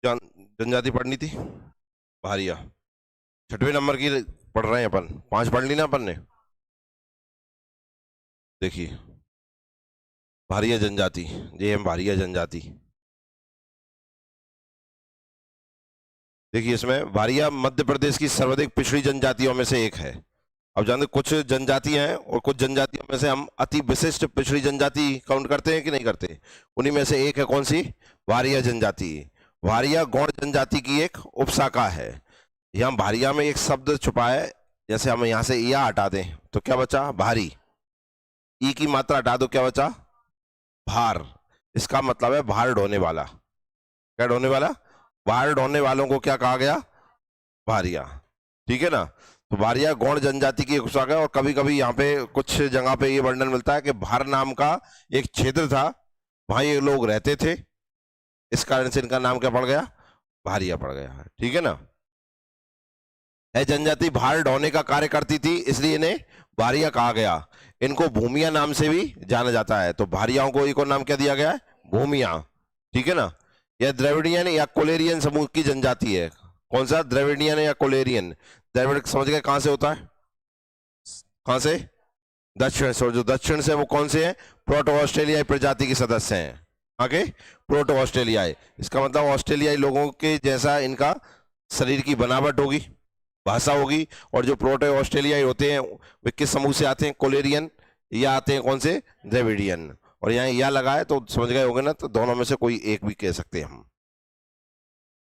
जान जनजाति पढ़नी थी। भारिया 6वें नंबर की पढ़ रहे हैं अपन, 5 पढ़ ली ना अपन ने। देखिए भारिया जनजाति, ये है भारिया जनजाति। देखिए इसमें भारिया मध्य प्रदेश की सर्वाधिक पिछड़ी जनजातियों में से एक है। अब जानते कुछ जनजातियां हैं और कुछ जनजातियों में से हम अति विशिष्ट पिछड़ी जनजाति काउंट करते हैं कि नहीं करते। उन्हीं में से एक है कौन सी, भारिया जनजाति। भारिया गौड़ जनजाति की एक उपशाखा है। यहाँ भारिया में एक शब्द छुपा है, जैसे हम यहाँ से या हटा दें तो क्या बचा, भारी। ई की मात्रा हटा दो, क्या बचा, भार। इसका मतलब है भार ढोने वाला। क्या ढोने वाला, भार ढोने वालों को क्या कहा गया, भारिया। ठीक है ना। तो भारिया गौड़ जनजाति की एक उपशाखा है। और कभी कभी यहाँ पे कुछ जगह पे ये वर्णन मिलता है कि भार नाम का एक क्षेत्र था, वहां ये लोग रहते थे, इस कारण से इनका नाम क्या पड़ गया, भारिया पड़ गया। ठीक है ना। यह जनजाति भार ढोने का कार्य करती थी, इसलिए इन्हें भारिया कहा गया। इनको भूमिया नाम से भी जाना जाता है। तो भारियाओं को एक और नाम क्या दिया गया है, भूमिया। ठीक है ना। यह द्रविडियन या कोलेरियन समूह की जनजाति है। कौन सा, द्रविडियन या कोलेरियन। द्रविड़ समझ गए कहां से होता है, कहां से, दक्षिण से। और जो दक्षिण से वो कौन से हैं, प्रोटो ऑस्ट्रेलियाई प्रजाति के सदस्य हैं। आगे प्रोटो ऑस्ट्रेलियाई, इसका मतलब ऑस्ट्रेलियाई लोगों के जैसा इनका शरीर की बनावट होगी, भाषा होगी। और जो प्रोटो ऑस्ट्रेलियाई होते हैं वे किस समूह से आते हैं, कोलेरियन, या आते हैं कौन से, द्रविडियन। और यहाँ या लगा है तो समझ गए होंगे ना, तो दोनों में से कोई एक भी कह सकते हैं हम।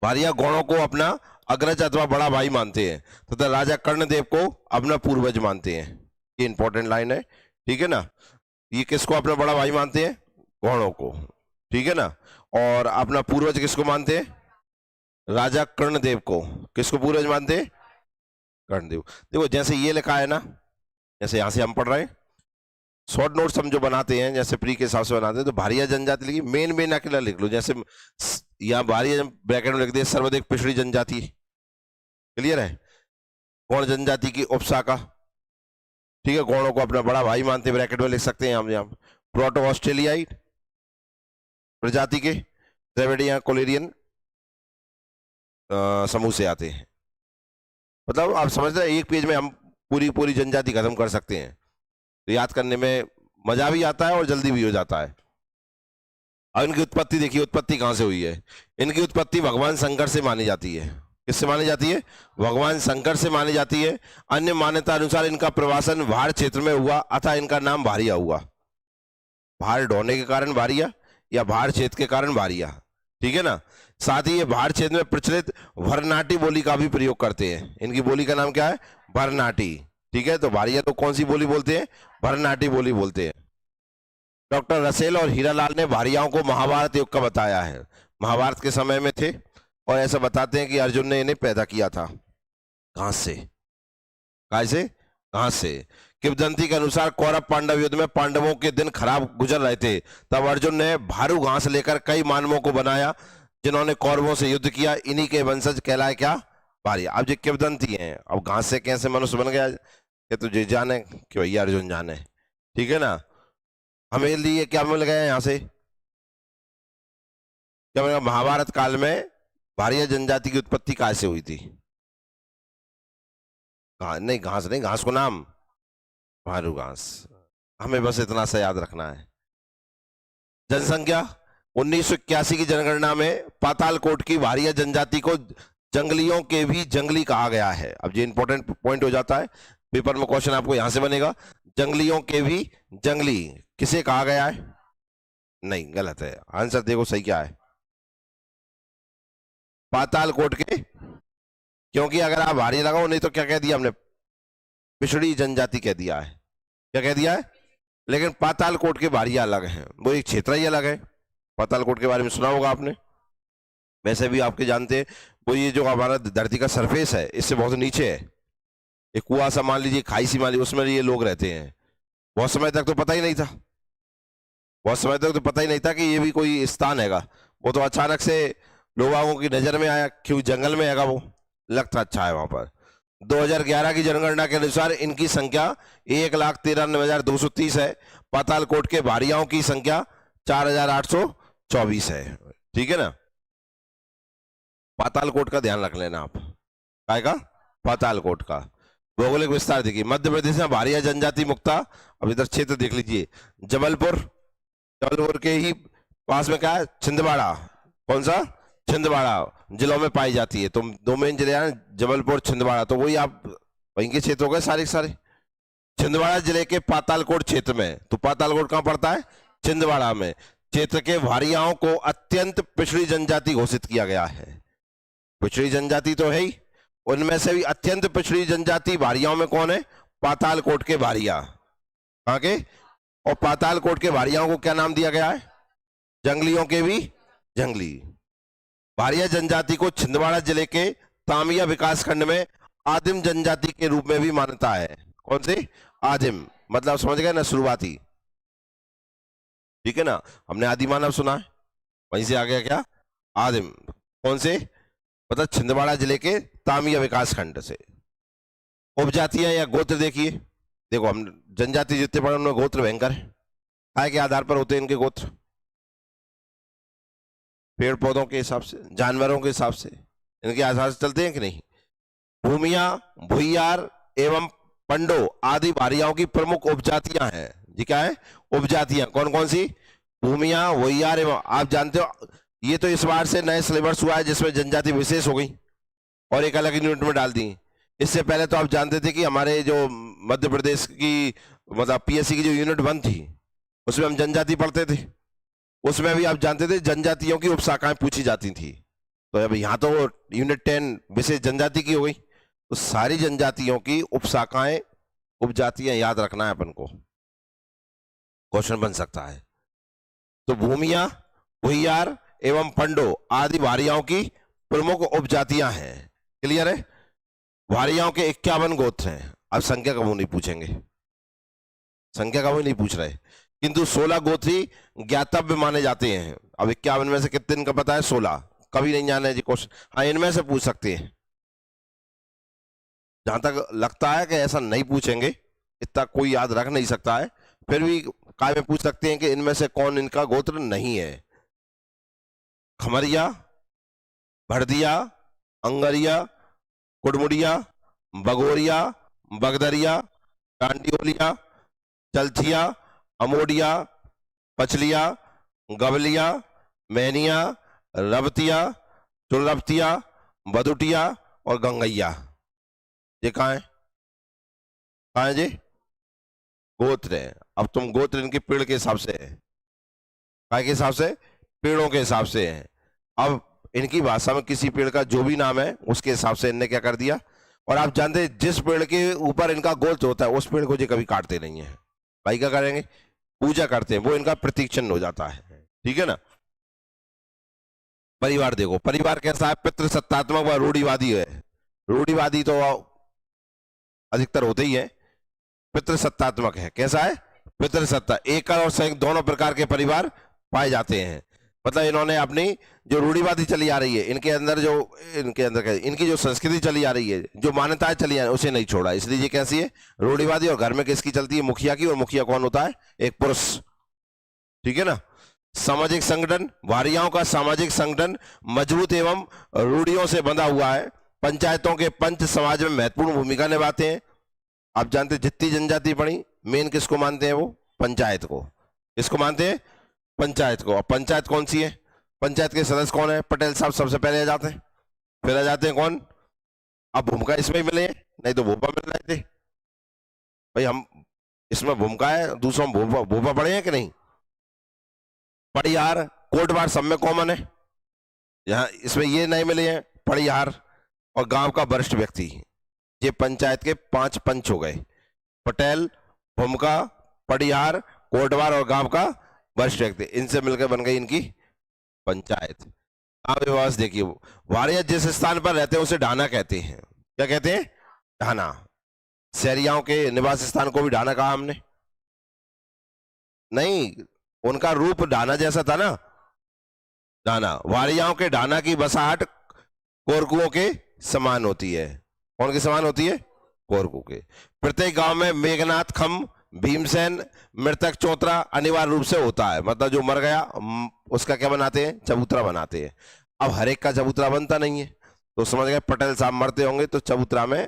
भारिया गौड़ों को अपना अग्रज अथवा बड़ा भाई मानते हैं तथा राजा कर्णदेव को अपना पूर्वज मानते हैं। ये इंपॉर्टेंट लाइन है। ठीक है ना। ये किसको अपना बड़ा भाई मानते हैं, गौड़ों को। ठीक है ना। और अपना पूर्वज किसको मानते हैं, राजा कर्णदेव को। किसको पूर्वज मानते हैं, कर्णदेव। देखो जैसे ये लिखा है ना, जैसे यहां से हम पढ़ रहे हैं, शॉर्ट नोट्स हम जो बनाते हैं जैसे प्री के हिसाब से बनाते हैं, तो भारिया जनजाति लिखी, मेन मेन अकेला लिख लो। जैसे यहाँ भारिया ब्रैकेट में लिख दिया सर्वाधिक पिछड़ी जनजाति, क्लियर है, गौड़ जनजाति की उपशाखा। ठीक है, गौड़ों को अपना बड़ा भाई मानते, ब्रैकेट में लिख सकते हैं हम यहाँ। प्रोटो ऑस्ट्रेलियाई प्रजाति के द्रविडियन कोलेरियन समूह से आते हैं। मतलब आप समझ रहे हैं, एक पेज में हम पूरी पूरी जनजाति खत्म कर सकते हैं। तो याद करने में मजा भी आता है और जल्दी भी हो जाता है। अब इनकी उत्पत्ति देखिए, उत्पत्ति कहां से हुई है। इनकी उत्पत्ति भगवान शंकर से मानी जाती है। किससे मानी जाती है, भगवान शंकर से मानी जाती है। अन्य मान्यता अनुसार इनका प्रवासन भार क्षेत्र में हुआ, अतः इनका नाम भारिया हुआ। भार ढोने के कारण भारिया, या भार क्षेत्र के कारण भारिया। ठीक है ना। साथ ही ये भार क्षेत्र में प्रचलित भरनाटी बोली का भी प्रयोग करते हैं। इनकी बोली का नाम क्या है, भरनाटी। ठीक है। तो भारिया तो कौन सी बोली बोलते हैं, भरनाटी बोली बोलते हैं। डॉक्टर रसेल और हीरालाल ने भारियाओं को महाभारत युग का बताया है। महाभारत के समय में थे और ऐसा बताते हैं कि अर्जुन ने इन्हें पैदा किया था। घास से, कैसे, घास से। किंवदंती के अनुसार कौरव पांडव युद्ध में पांडवों के दिन खराब गुजर रहे थे, तब अर्जुन ने भारू घास लेकर कई मानवों को बनाया जिन्होंने कौरवों से युद्ध किया। इन्हीं के वंशज कहलाए क्या, भारिया। अब जो किंवदंती हैं, अब घास से कैसे मनुष्य बन गया, कि तुझे जाने कि भैया अर्जुन जाने। ठीक है ना। हमें लिए क्या मिल गया यहाँ से, क्या मिल गया, महाभारत काल में भारिया जनजाति की उत्पत्ति कहाँ से हुई थी। नहीं घास नहीं, घास को नाम भारू घास। हमें बस इतना सा याद रखना है। जनसंख्या 1981 की जनगणना में पातालकोट की भारिया जनजाति को जंगलियों के भी जंगली कहा गया है। अब ये इंपॉर्टेंट पॉइंट हो जाता है, पेपर में क्वेश्चन आपको यहां से बनेगा। जंगलियों के भी जंगली किसे कहा गया है, नहीं गलत है, आंसर देखो सही क्या है, पातालकोट के। क्योंकि अगर आप भारी लगाओ, नहीं तो क्या कह दिया हमने, पिछड़ी जनजाति कह दिया है। क्या कह दिया है, लेकिन पातालकोट के भारिया अलग हैं, वो एक क्षेत्र ही अलग है। पातालकोट के बारे में सुना होगा आपने, वैसे भी आपके जानते हैं। वो ये जो हमारा धरती का सरफेस है इससे बहुत नीचे है, एक कुआं सा मान लीजिए, खाई सी मान लीजिए, उसमें ये लोग रहते हैं। बहुत समय तक तो पता ही नहीं था, बहुत समय तक तो पता ही नहीं था कि ये भी कोई स्थान हैगा। वो तो अचानक से लोगों की नजर में आया, क्यों जंगल में हैगा, वो लगता अच्छा है वहां पर। 2011 की जनगणना के अनुसार इनकी संख्या 1,93,230 है। पातालकोट के भारियाओं की संख्या 4,824 है। ठीक है ना। पातालकोट का ध्यान रख लेना आप। काय का? पातालकोट का। भौगोलिक विस्तार देखिए, मध्य प्रदेश में भारिया जनजाति मुक्ता। अब इधर क्षेत्र देख लीजिए, जबलपुर, जबलपुर के ही पास में क्या है? छिंदवाड़ा। कौन सा? छिंदवाड़ा जिलों में पाई जाती है। तो दो मेन जिले हैं, जबलपुर, छिंदवाड़ा, तो वही आप वहीं के क्षेत्र हो गए सारे के सारे। छिंदवाड़ा जिले के पातालकोट क्षेत्र में, तो पातालकोट कहां पड़ता है? छिंदवाड़ा में। क्षेत्र के भारियाओं को अत्यंत पिछड़ी जनजाति घोषित किया गया है। पिछड़ी जनजाति तो है ही, उनमें से भी अत्यंत पिछड़ी जनजाति भारियाओं में कौन है? पातालकोट के भारिया। कहां के? और पातालकोट के भारियाओं को क्या नाम दिया गया है? जंगलियों के भी जंगली। भारिया जनजाति को छिंदवाड़ा जिले के तामिया विकासखंड में आदिम जनजाति के रूप में भी मान्यता है। कौन से? आदिम, मतलब समझ गए ना, शुरुआती। ठीक है ना, हमने आदि मानव सुना है, वहीं से आ गया क्या? आदिम। कौन से? मतलब छिंदवाड़ा जिले के तामिया विकासखंड से। उपजातियां या गोत्र देखिए, देखो हम जनजाति जितने पढ़े उनमें गोत्र भयंकर है। काय के आधार पर होते हैं इनके गोत्र? पेड़ पौधों के हिसाब से, जानवरों के हिसाब से, इनके आधार से चलते हैं कि नहीं? भूमिया, भुइयार एवं पंडो आदि भारियाओं की प्रमुख उपजातियां हैं। जी क्या है? उपजातियां। कौन कौन सी? भूमिया, भुइयार एवं, आप जानते हो ये तो इस बार से नए सिलेबस हुआ है जिसमें जनजाति विशेष हो गई और एक अलग यूनिट में डाल दी। इससे पहले तो आप जानते थे कि हमारे जो मध्य प्रदेश की मतलब पीएससी की जो यूनिट 1 थी उसमें हम जनजाति पढ़ते थे, उसमें भी आप जानते थे जनजातियों की उपशाखाएं पूछी जाती थी। तो अब यहाँ तो यूनिट 10 विशेष जनजाति की हो गई, तो सारी जनजातियों की उपशाखाएं, उपजातियां याद रखना है अपन को, क्वेश्चन बन सकता है। तो भूमिया, भुइयार एवं पंडो आदि भारियाओं की प्रमुख उपजातियां हैं। क्लियर है? भारियाओं के 51 गोत्र हैं। अब संख्या का वो नहीं पूछेंगे, संख्या का वो नहीं पूछ रहे, किंतु 16 गोत्र ही ज्ञातव्य माने जाते हैं। अब 51 में से कितने इनका पता है? 16। कभी नहीं जाना है जी क्वेश्चन। हाँ, इनमें से पूछ सकते हैं, जहां तक लगता है कि ऐसा नहीं पूछेंगे, इतना कोई याद रख नहीं सकता है, फिर भी काय में पूछ सकते हैं कि इनमें से कौन इनका गोत्र नहीं है। खमरिया, भड़दिया, अंगरिया, कुड़मुड़िया, बगोरिया, बगदरिया, टांडियोलिया, चलथिया, अमोडिया, पचलिया, गबलिया, मैनिया, रबतिया, चुलरबतिया, बदुटिया और गंगैया। ये कहाँ है? कहाँ है जी? गोत्र है। अब तुम गोत्र इनके पेड़ के हिसाब से है, काय के हिसाब से? पेड़ों के हिसाब से है। अब इनकी भाषा में किसी पेड़ का जो भी नाम है उसके हिसाब से इनने क्या कर दिया। और आप जानते हैं जिस पेड़ के ऊपर इनका गोत्र होता है उस पेड़ को ये कभी काटते नहीं है। भाई क्या करेंगे? पूजा करते हैं, वो इनका प्रतीक चिन्ह हो जाता है। ठीक है ना? परिवार देखो, परिवार कैसा है? पितृसत्तात्मक व रूढ़िवादी है। रूढ़िवादी तो अधिकतर होते ही है, पितृसत्तात्मक है। कैसा है? पितृसत्ता। एकल और संयुक्त दोनों प्रकार के परिवार पाए जाते हैं। मतलब इन्होंने अपनी जो रूढ़िवादी चली आ रही है, इनके अंदर इनकी जो संस्कृति चली आ रही है, जो मान्यताएं चली आ रही है, उसे नहीं छोड़ा। इसलिए ये कैसी है? रूढ़िवादी। और घर में किसकी चलती है? मुखिया की। और मुखिया कौन होता है? एक पुरुष। ठीक है ना? सामाजिक संगठन, भारियाओं का सामाजिक संगठन मजबूत एवं रूढ़ियों से बंधा हुआ है। पंचायतों के पंच समाज में महत्वपूर्ण भूमिका निभाते हैं। आप जानते हैं जितनी जनजाति पड़ी मेन किसको मानते हैं? वो पंचायत को। किसको मानते हैं? पंचायत को। और पंचायत कौन सी है? पंचायत के सदस्य कौन है? पटेल साहब सबसे पहले आ जाते हैं। फिर आ जाते हैं कौन? अब भूमिका इसमें ही मिले हैं, नहीं तो भोपा मिल रहे थे। भाई हम इसमें भूमिका है, दूसरों में भोपा पड़े हैं कि नहीं? पड़ियार, कोटवार सब में कॉमन है। यहाँ इसमें ये नहीं मिले हैं पड़ियार और गांव का वरिष्ठ व्यक्ति। ये पंचायत के 5 पंच हो गए, पटेल, भूमिका, पड़ियार, कोटवार और गांव का वरिष्ठ व्यक्ति। इनसे मिलकर बन गई इनकी पंचायत। आप व्यवस्था देखिए, वारिया जिस स्थान पर रहते हैं उसे ढाना कहते हैं। क्या कहते हैं? ढाना। शहरियाओं के निवास स्थान को भी ढाना कहा हमने? नहीं, उनका रूप ढाना जैसा था ना, ढाना। वारियाओं के ढाना की बसाहट कोरकुओं के समान होती है। कौन के समान होती है? कोरकू के। प्रत्येक गांव में मेघनाथ, खम, भीमसेन, मृतक चौतरा अनिवार्य रूप से होता है। मतलब जो मर गया उसका क्या बनाते हैं? चबूतरा बनाते हैं। अब हर एक का चबूतरा बनता नहीं है, तो समझ गए पटेल साहब मरते होंगे तो चबूतरा में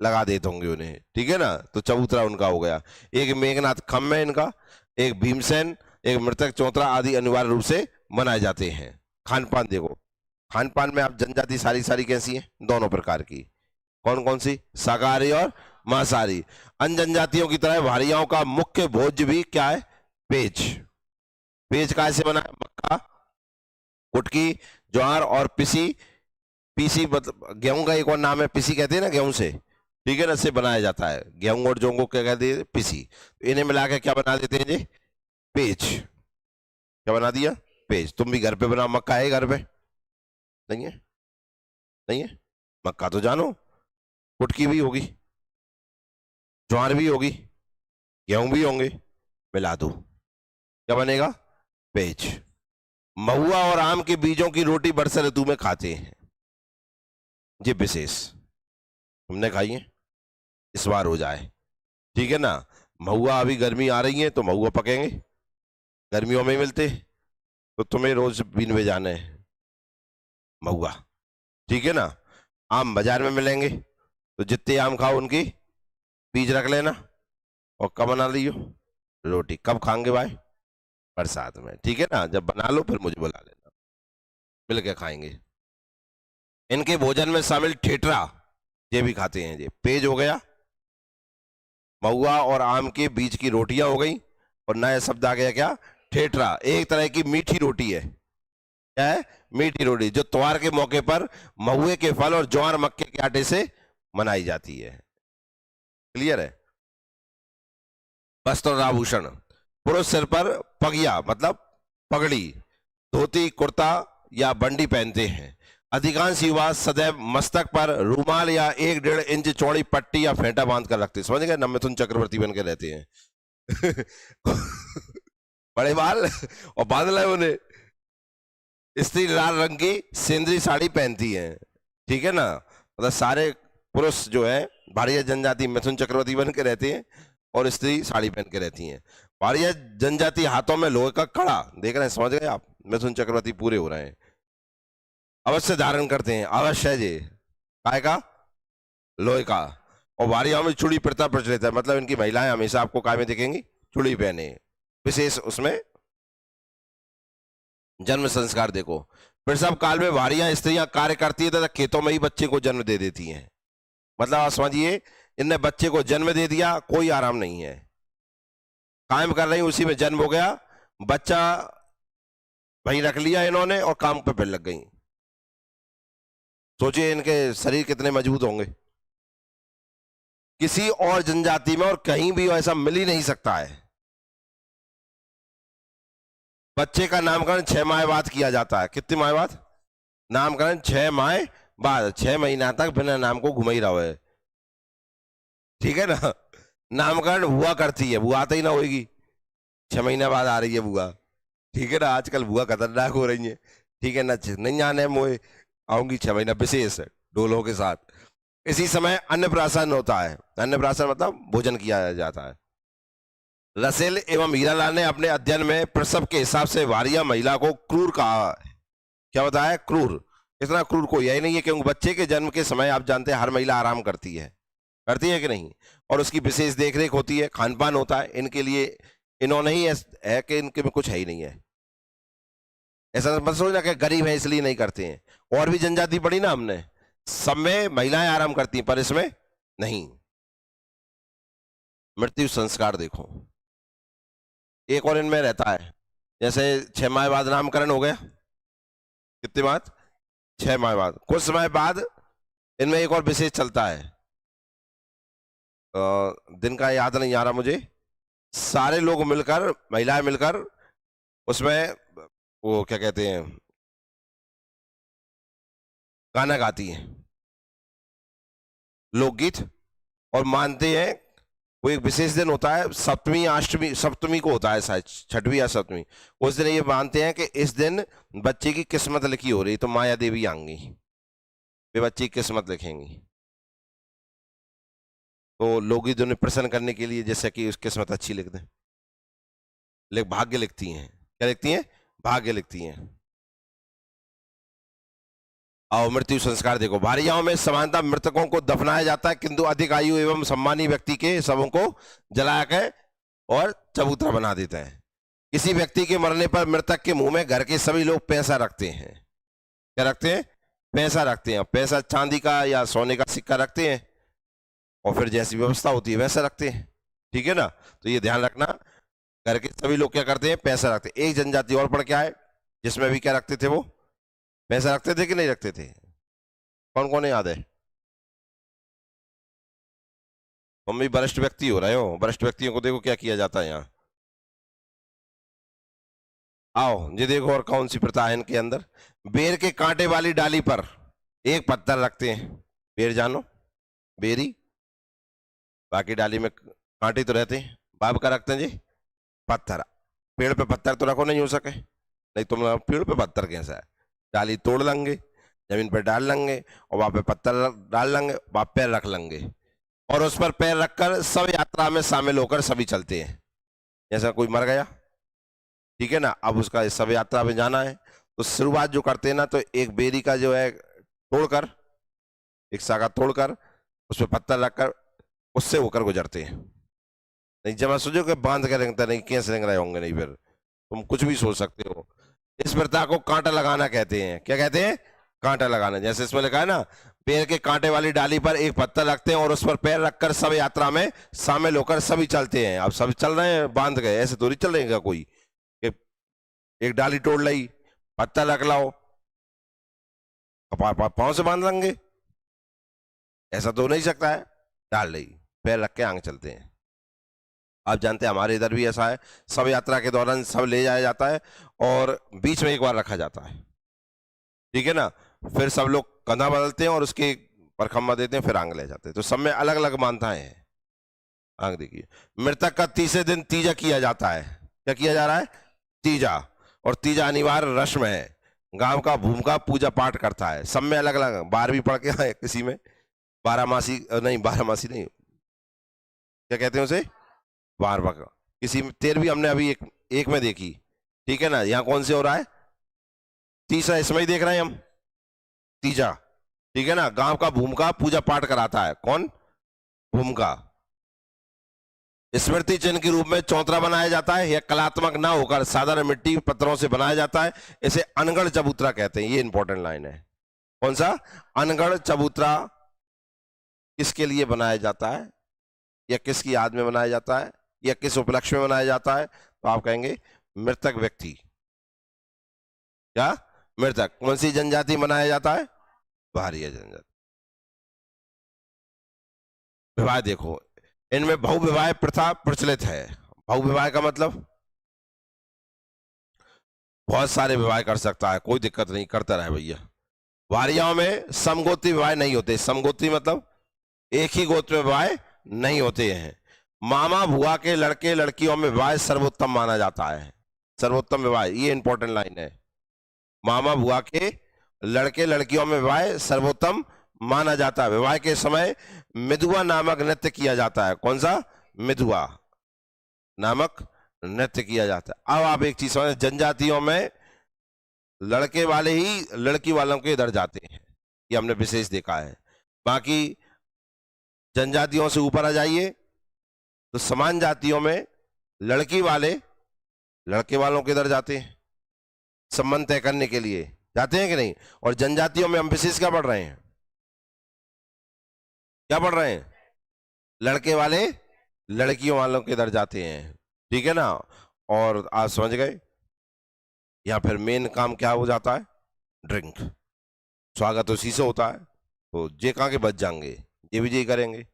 लगा देते होंगे उन्हें, ठीक है ना, तो चबूतरा उनका हो गया। एक मेघनाथ खम्मे इनका, एक भीमसेन, एक मृतक चौतरा आदि अनिवार्य रूप से मनाए जाते हैं। खान पान देखो, खान पान में आप जनजाति सारी सारी कैसी है, दोनों प्रकार की। कौन कौन सी, शाकाहारी और मांसाहारी। अन्य जनजातियों की तरह भारियाओं का मुख्य भोज्य भी क्या है, पेज। पेज कैसे बना है, मक्का, कुटकी, ज्वार और पिसी, पीसी मतलब गेहूं का एक और नाम है, पिसी कहते हैं ना गेहूं से, ठीक है ना, से बनाया जाता है। गेहूं और जौ को क्या कहते हैं, पिसी। इन्हें मिला के क्या बना देते हैं जी, पेज। क्या बना दिया, पेज। तुम भी घर पे बनाओ, मक्का है घर पे, नहीं है, नहीं है, मक्का तो जानो, कुटकी भी होगी, ज्वार भी होगी, गेहूं भी होंगे, मिला दो, क्या बनेगा, पेज। महुआ और आम के बीजों की रोटी वर्षा ऋतु में खाते हैं, ये विशेष तुमने खाई है, इस बार हो जाए, ठीक है ना। महुआ अभी गर्मी आ रही है तो महुआ पकेंगे, गर्मियों में मिलते, तो तुम्हें रोज बीनवे जाने हैं महुआ, ठीक है ना। आम बाजार में मिलेंगे, तो जितने आम खाओ उनकी बीज रख लेना, और कब बना लियो रोटी, कब खाएंगे भाई, बरसात में, ठीक है ना। जब बना लो फिर मुझे बुला लेना, मिल के खाएंगे। इनके भोजन में शामिल ठेठरा, ये भी खाते हैं, ये पेज हो गया, महुआ और आम के बीज की रोटियां हो गई, और नया शब्द आ गया क्या, ठेठरा। एक तरह की मीठी रोटी है, क्या है, मीठी रोटी, जो त्योहार के मौके पर महुए के फल और ज्वार मक्के के आटे से बनाई जाती है। क्लियर है। वस्त्र और आभूषण, पुरुष सिर पर पगिया मतलब पगड़ी, धोती, कुर्ता या बंडी पहनते हैं। अधिकांश युवा सदैव मस्तक पर रूमाल या 1-1.5 इंच चौड़ी पट्टी या फेंटा बांध कर रखते हैं, समझ गए, नमिथुन चक्रवर्ती बन के रहते हैं। बड़े बाल और बादल है उन्हें। स्त्री लाल रंग की सेंद्री साड़ी पहनती है, ठीक है ना, मतलब सारे पुरुष जो है भारिया जनजाति मिथुन चक्रवर्ती बन के रहते हैं, और स्त्री साड़ी पहन के रहती हैं। भारिया जनजाति हाथों में लोहे का कड़ा, देख रहे हैं, समझ गए आप, मिथुन चक्रवर्ती पूरे हो रहे हैं, अवश्य धारण करते हैं, अवश्य जी, काय का, लोहे का। और भारियाओं में चूड़ी प्रथा प्रचलित है, मतलब इनकी महिलाएं हमेशा आपको काय में दिखेंगी, चूड़ी पहने, विशेष उसमें जन्म संस्कार देखो। प्रसव काल में भारियां स्त्रियां कार्य करती है तथा खेतों में ही बच्चे को जन्म दे देती हैं, मतलब आप समझिए इनने बच्चे को जन्म दे दिया, कोई आराम नहीं है, काम कर रही उसी में जन्म हो गया, बच्चा वहीं रख लिया इन्होंने और काम पे फिर लग गई। सोचिए इनके शरीर कितने मजबूत होंगे, किसी और जनजाति में और कहीं भी ऐसा मिल ही नहीं सकता है। बच्चे का नामकरण 6 माह बाद किया जाता है, कितने माह बाद, नामकरण 6 माह बाद, 6 महीना तक बिना नाम को घुमा ही रहा है, ठीक है ना। नामकरण बुआ करती है, बुआ आते ही ना होगी, 6 महीने बाद आ रही है बुआ, ठीक है ना, आजकल बुआ खतरनाक हो रही है, ठीक है ना, नहीं आने मोए आऊंगी 6 महीना विशेष डोलों के साथ। इसी समय अन्नप्राशन होता है, अन्नप्राशन मतलब भोजन किया जाता है। रसेल एवं हीरालाल ने अपने अध्ययन में प्रसव के हिसाब से भारिया महिला को क्रूर कहा है। क्या बताया, क्रूर, इतना क्रूर कोई है नहीं है, क्योंकि बच्चे के जन्म के समय आप जानते हैं हर महिला आराम करती है कि नहीं, और उसकी विशेष देखरेख होती है, खान पान होता है, इनके लिए इन्होंने ही है कि इनके में कुछ है ही नहीं है, ऐसा मत सोचना कि गरीब है इसलिए नहीं करते हैं, और भी जनजाति पढ़ी ना हमने, सब में महिलाएं आराम करती हैं पर इसमें नहीं। मृत्यु संस्कार देखो, एक और इनमें रहता है, जैसे 6 माह बाद नामकरण हो गया, कितने बाद, 6 माह बाद, कुछ समय बाद इनमें एक और विशेष चलता है, दिन का याद नहीं आ रहा मुझे, सारे लोग मिलकर, महिलाएं मिलकर उसमें वो क्या कहते हैं, गाना गाती हैं, लोकगीत, और मानते हैं वो एक विशेष दिन होता है, सप्तमी अष्टमी, सप्तमी को होता है शायद, छठवीं या सप्तमी, उस दिन ये मानते हैं कि इस दिन बच्चे की किस्मत लिखी हो रही, तो माया देवी आएंगी, वे बच्चे की किस्मत लिखेंगी, तो लोग ही उन्हें प्रसन्न करने के लिए, जैसे कि उसकी किस्मत अच्छी लिख दें, भाग्य लिखती हैं, क्या लिखती हैं, भाग्य लिखती हैं। और मृत्यु संस्कार देखो, भारियाओं में समानता मृतकों को दफनाया जाता है, किंतु अधिक आयु एवं सम्मानी व्यक्ति के शवों को जला के और चबूतरा बना देते हैं। किसी व्यक्ति के मरने पर मृतक के मुंह में घर के सभी लोग पैसा रखते हैं। क्या रखते हैं? पैसा रखते हैं। पैसा चांदी का या सोने का सिक्का रखते हैं, और फिर जैसी व्यवस्था होती है वैसा रखते हैं। ठीक है ना? तो ये ध्यान रखना, घर के सभी लोग क्या करते हैं? पैसा रखते हैं। एक जनजाति और पढ़ के आए जिसमें भी क्या रखते थे? वो पैसा रखते थे कि नहीं रखते थे? कौन कौन याद है? तुम भी वरिष्ठ व्यक्ति हो रहे हो, वरिष्ठ व्यक्तियों को देखो क्या किया जाता है यहाँ। आओ ये देखो, और कौन सी प्रथा है इनके अंदर। बेर के कांटे वाली डाली पर एक पत्थर रखते हैं। बेर जानो, बेरी, बाकी डाली में कांटे तो रहते हैं। बाब का रखते हैं जी पत्थर। पेड़ पे पत्थर तो रखो नहीं हो सके, नहीं तुम पेड़ पे पत्थर कैसा है? डाली तोड़ लेंगे, जमीन पर डाल लेंगे, और वहां पे पत्थर डाल लेंगे, वहां पैर रख लेंगे, और उस पर पैर रखकर सब यात्रा में शामिल होकर सभी चलते हैं। जैसा कोई मर गया, ठीक है ना, अब उसका सब यात्रा में जाना है, तो शुरुआत जो करते हैं ना, तो एक बेरी का जो है तोड़कर, एक सागा तोड़कर उस पर पत्थर रखकर उससे होकर गुजरते हैं। नहीं जब सोचो कि बांध कर रेंगता नहीं, कैसे रेंग रहे होंगे? नहीं, फिर तुम कुछ भी सोच सकते हो। इस प्रथा को कांटा लगाना कहते हैं। क्या कहते हैं? कांटा लगाना। जैसे इसमें लिखा है ना, पेड़ के कांटे वाली डाली पर एक पत्थर रखते हैं और उस पर पैर रखकर सब यात्रा में शामिल होकर सभी चलते हैं। अब सब चल रहे हैं बांध गए, ऐसे थोड़ी चल रहेगा कोई, एक डाली तोड़ ली, पत्थर रख लाओ, पांव से बांध लेंगे, ऐसा तो नहीं सकता है। डाल ली, पैर रख के आगे चलते हैं। आप जानते हैं हमारे इधर भी ऐसा है, सब यात्रा के दौरान सब ले जाया जाता है और बीच में एक बार रखा जाता है। ठीक है ना? फिर सब लोग कंधा बदलते हैं और उसके पर खम्मा देते हैं, फिर आंग ले जाते हैं। तो सब में अलग अलग मान्यताएं हैं। आंग देखिए, मृतक का तीसरे दिन तीजा किया जाता है। क्या किया जा रहा है? तीजा। और तीजा अनिवार्य रस्म है। गांव का भूमिका पूजा पाठ करता है। सब में अलग अलग, 12वीं पढ़ के आए, किसी में 12 नहीं, 12 नहीं, क्या कहते हैं उसे? 12 का। किसी में 13वीं हमने अभी एक में देखी। ठीक है ना? यहाँ कौन से हो रहा है? तीसरा, इसमें ही देख रहे हैं हम, तीजा। ठीक है ना? गांव का भूमिका पूजा पाठ कराता है। कौन? भूमिका। स्मृति चिन्ह के रूप में चौतरा बनाया जाता है। यह कलात्मक ना होकर साधारण मिट्टी पत्थरों से बनाया जाता है। इसे अनगढ़ चबूतरा कहते हैं। ये इंपॉर्टेंट लाइन है। कौन सा? अनगढ़ चबूतरा किसके लिए बनाया जाता है, या किसकी याद में बनाया जाता है, या किस उपलक्ष्य में बनाया जाता है? तो आप कहेंगे मृतक व्यक्ति। क्या? मृतक। कौन सी जनजाति मनाया जाता है? भारिया जनजाति। विवाह देखो, इनमें बहुविवाह प्रथा प्रचलित है। बहुविवाह का मतलब बहुत सारे विवाह कर सकता है, कोई दिक्कत नहीं, करता रहे भैया। भारियाओं में समगोत्री विवाह नहीं होते। समगोत्री मतलब एक ही गोत्र में विवाह नहीं होते हैं। मामा बुआ के लड़के लड़कियों में विवाह सर्वोत्तम माना जाता है। सर्वोत्तम विवाह, ये इंपॉर्टेंट लाइन है। मामा बुआ के लड़के लड़कियों में विवाह सर्वोत्तम माना जाता है। विवाह के समय मिधुआ नामक नृत्य किया जाता है। कौन सा? मिधुआ नामक नृत्य किया जाता है। अब आप एक चीज समझ, जनजातियों में लड़के वाले ही लड़की वालों के इधर जाते हैं, ये हमने विशेष देखा है। बाकी जनजातियों से ऊपर आ जाइए तो समान जातियों में लड़की वाले लड़के वालों के इधर जाते हैं, संबंध तय करने के लिए जाते हैं कि नहीं? और जनजातियों में हम विशेष क्या पढ़ रहे हैं? क्या पढ़ रहे हैं? लड़के वाले लड़कियों वालों के इधर जाते हैं। ठीक है ना? और आप समझ गए, या फिर मेन काम क्या हो जाता है? ड्रिंक। स्वागत उसी से होता है, तो जे कहाँ के बच जाएंगे, ये भी यही करेंगे।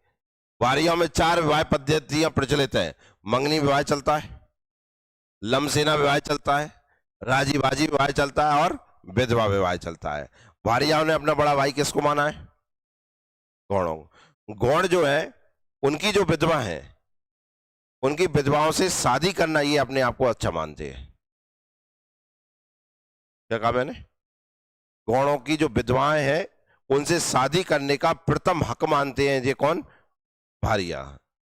वारियों में 4 विवाह पद्धतियां प्रचलित है। मंगनी विवाह चलता है, लमसेना विवाह चलता है, राजी बाजी विवाह चलता है, और विधवा विवाह चलता है। वारियाओं ने अपना बड़ा भाई किसको माना है? गौड़ों। गौड़ जो है उनकी जो विधवा है, उनकी विधवाओं से शादी करना ये अपने आप को अच्छा मानते हैं। क्या कहा मैंने? गौड़ों की जो विधवाएं हैं उनसे शादी करने का प्रथम हक मानते हैं। ये कौन? भारिया।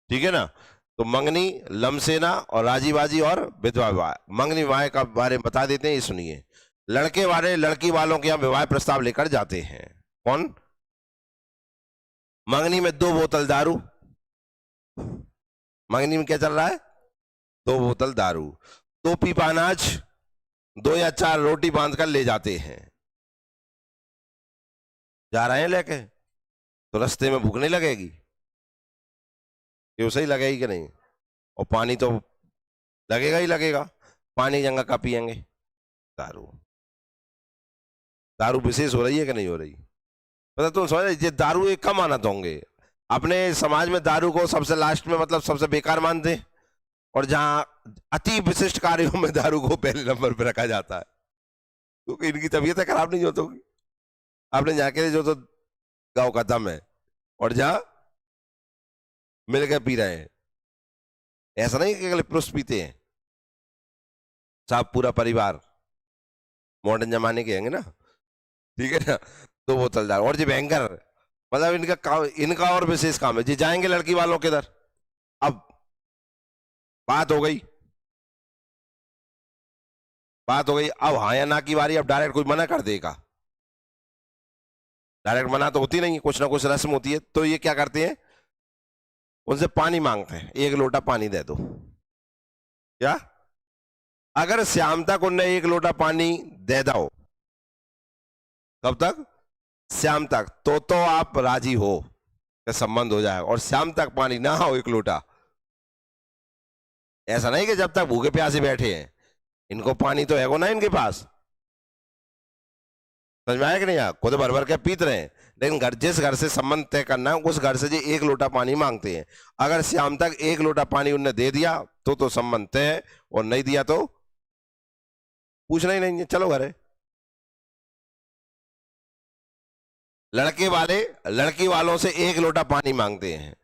ठीक है ना? तो मंगनी, लमसेना और राजीबाजी और विधवा विवाह। मंगनी विवाह का बारे में बता देते हैं, ये सुनिए। लड़के वाले लड़की वालों के यहाँ विवाह प्रस्ताव लेकर जाते हैं। कौन? मंगनी में 2 बोतल दारू। मंगनी में क्या चल रहा है? 2 बोतल दारू, 2 पीपा अनाज, 2 या 4 रोटी बांध कर ले जाते हैं। जा रहे हैं लेके, तो रास्ते में भूख नहीं लगेगी? क्यों, सही लगेगी कि नहीं? और पानी तो लगेगा ही लगेगा। पानी जंगा का पियेंगे? दारू। दारू विशेष हो रही है कि नहीं हो रही? पता तुम समझ रहे, ये दारू एक कम आना होंगे अपने समाज में। दारू को सबसे लास्ट में, मतलब सबसे बेकार मानते हैं, और जहां अति विशिष्ट कार्यों में दारू को पहले नंबर पर रखा जाता है, क्योंकि इनकी तबीयतें खराब नहीं होती। आपने जाके जो तो गाँव का दम है, और जहां मिलकर पी रहे हैं। ऐसा नहीं कि अगले पुरुष पीते हैं, साहब पूरा परिवार मॉडर्न जमाने के हैं ना, ठीक है ना। तो वो चल और जी भयंकर, मतलब इनका और विशेष काम है जी। जाएंगे लड़की वालों के इधर। अब बात हो गई, अब हाँ या ना की बारी। अब डायरेक्ट कोई मना कर देगा? डायरेक्ट मना तो होती नहीं, कुछ ना कुछ रस्म होती है। तो ये क्या करते हैं, उनसे पानी मांगते हैं, 1 लोटा पानी दे दो। क्या? अगर शाम तक उनने 1 लोटा पानी दे दो, कब तक? शाम तक। तो आप राजी हो कि संबंध हो जाए। और शाम तक पानी ना हो 1 लोटा, ऐसा नहीं कि जब तक भूखे प्यासे बैठे हैं, इनको पानी तो है ना इनके पास। समझ में आया कि नहीं? आप खुद भर भर के पीते रहे, लेकिन जिस घर से संबंध तय करना है उस घर से जी 1 लोटा पानी मांगते हैं। अगर शाम तक 1 लोटा पानी उनने दे दिया तो संबंध तय है, और नहीं दिया तो पूछना ही नहीं है, चलो घरे। लड़के वाले लड़की वालों से 1 लोटा पानी मांगते हैं,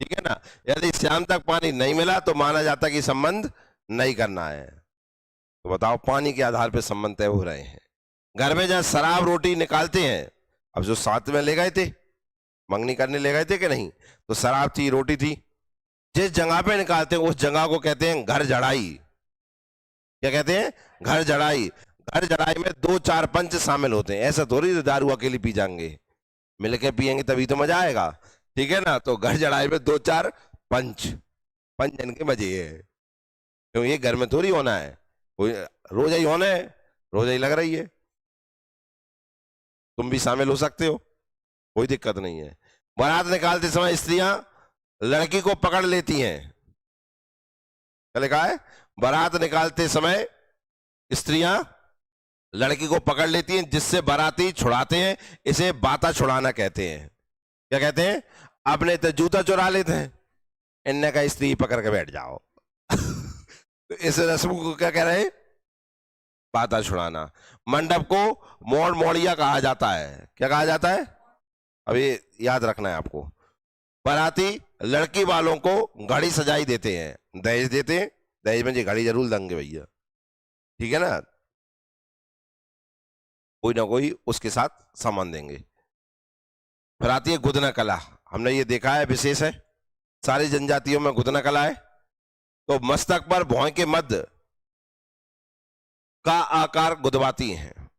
ठीक है ना। यदि शाम तक पानी नहीं मिला तो माना जाता कि संबंध नहीं करना है। तो बताओ, पानी के आधार पर संबंध तय हो रहे हैं। घर में जहां शराब रोटी निकालते हैं, अब जो साथ में ले गए थे, मंगनी करने ले गए थे कि नहीं, तो शराब थी, रोटी थी। जिस जगह पे निकालते हैं उस जगह को कहते हैं घर जड़ाई। क्या कहते हैं? घर जड़ाई। घर जड़ाई में 2-4 पंच शामिल होते हैं। ऐसा थोड़ी दारू अकेली पी जाएंगे, मिलके पियेंगे तभी तो मजा आएगा, ठीक है ना। तो घर जड़ाई में 2-4 पंच जन के मजे है। क्योंकि ये घर में थोड़ी होना है, कोई रोज ही होना है, रोज ही लग रही है। तुम भी शामिल हो सकते हो, कोई दिक्कत नहीं है। बारात निकालते समय स्त्रियां लड़की को पकड़ लेती हैं। क्या लिखा है? बारात निकालते समय स्त्रियां लड़की को पकड़ लेती हैं, जिससे बाराती छुड़ाते हैं। इसे बाता छुड़ाना कहते हैं। क्या कहते हैं? अपने तो जूता चुरा लेते हैं, इनने का स्त्री पकड़ के बैठ जाओ। तो इस रस्म को क्या कह रहे हैं? बाता छुड़ाना। मंडप को मोड़ मोड़िया कहा जाता है। क्या कहा जाता है? अब ये याद रखना है आपको। बाराती लड़की वालों को घड़ी सजाई देते हैं, दहेज देते हैं। दहेज में जी घड़ी जरूर देंगे भैया, ठीक है ना। कोई ना कोई उसके साथ सामान देंगे। फिर आती है गुदना कला। हमने ये देखा है, विशेष है, सारी जनजातियों में गुदना कला है। तो मस्तक पर भौं के मध्य का आकार गुदवाती हैं।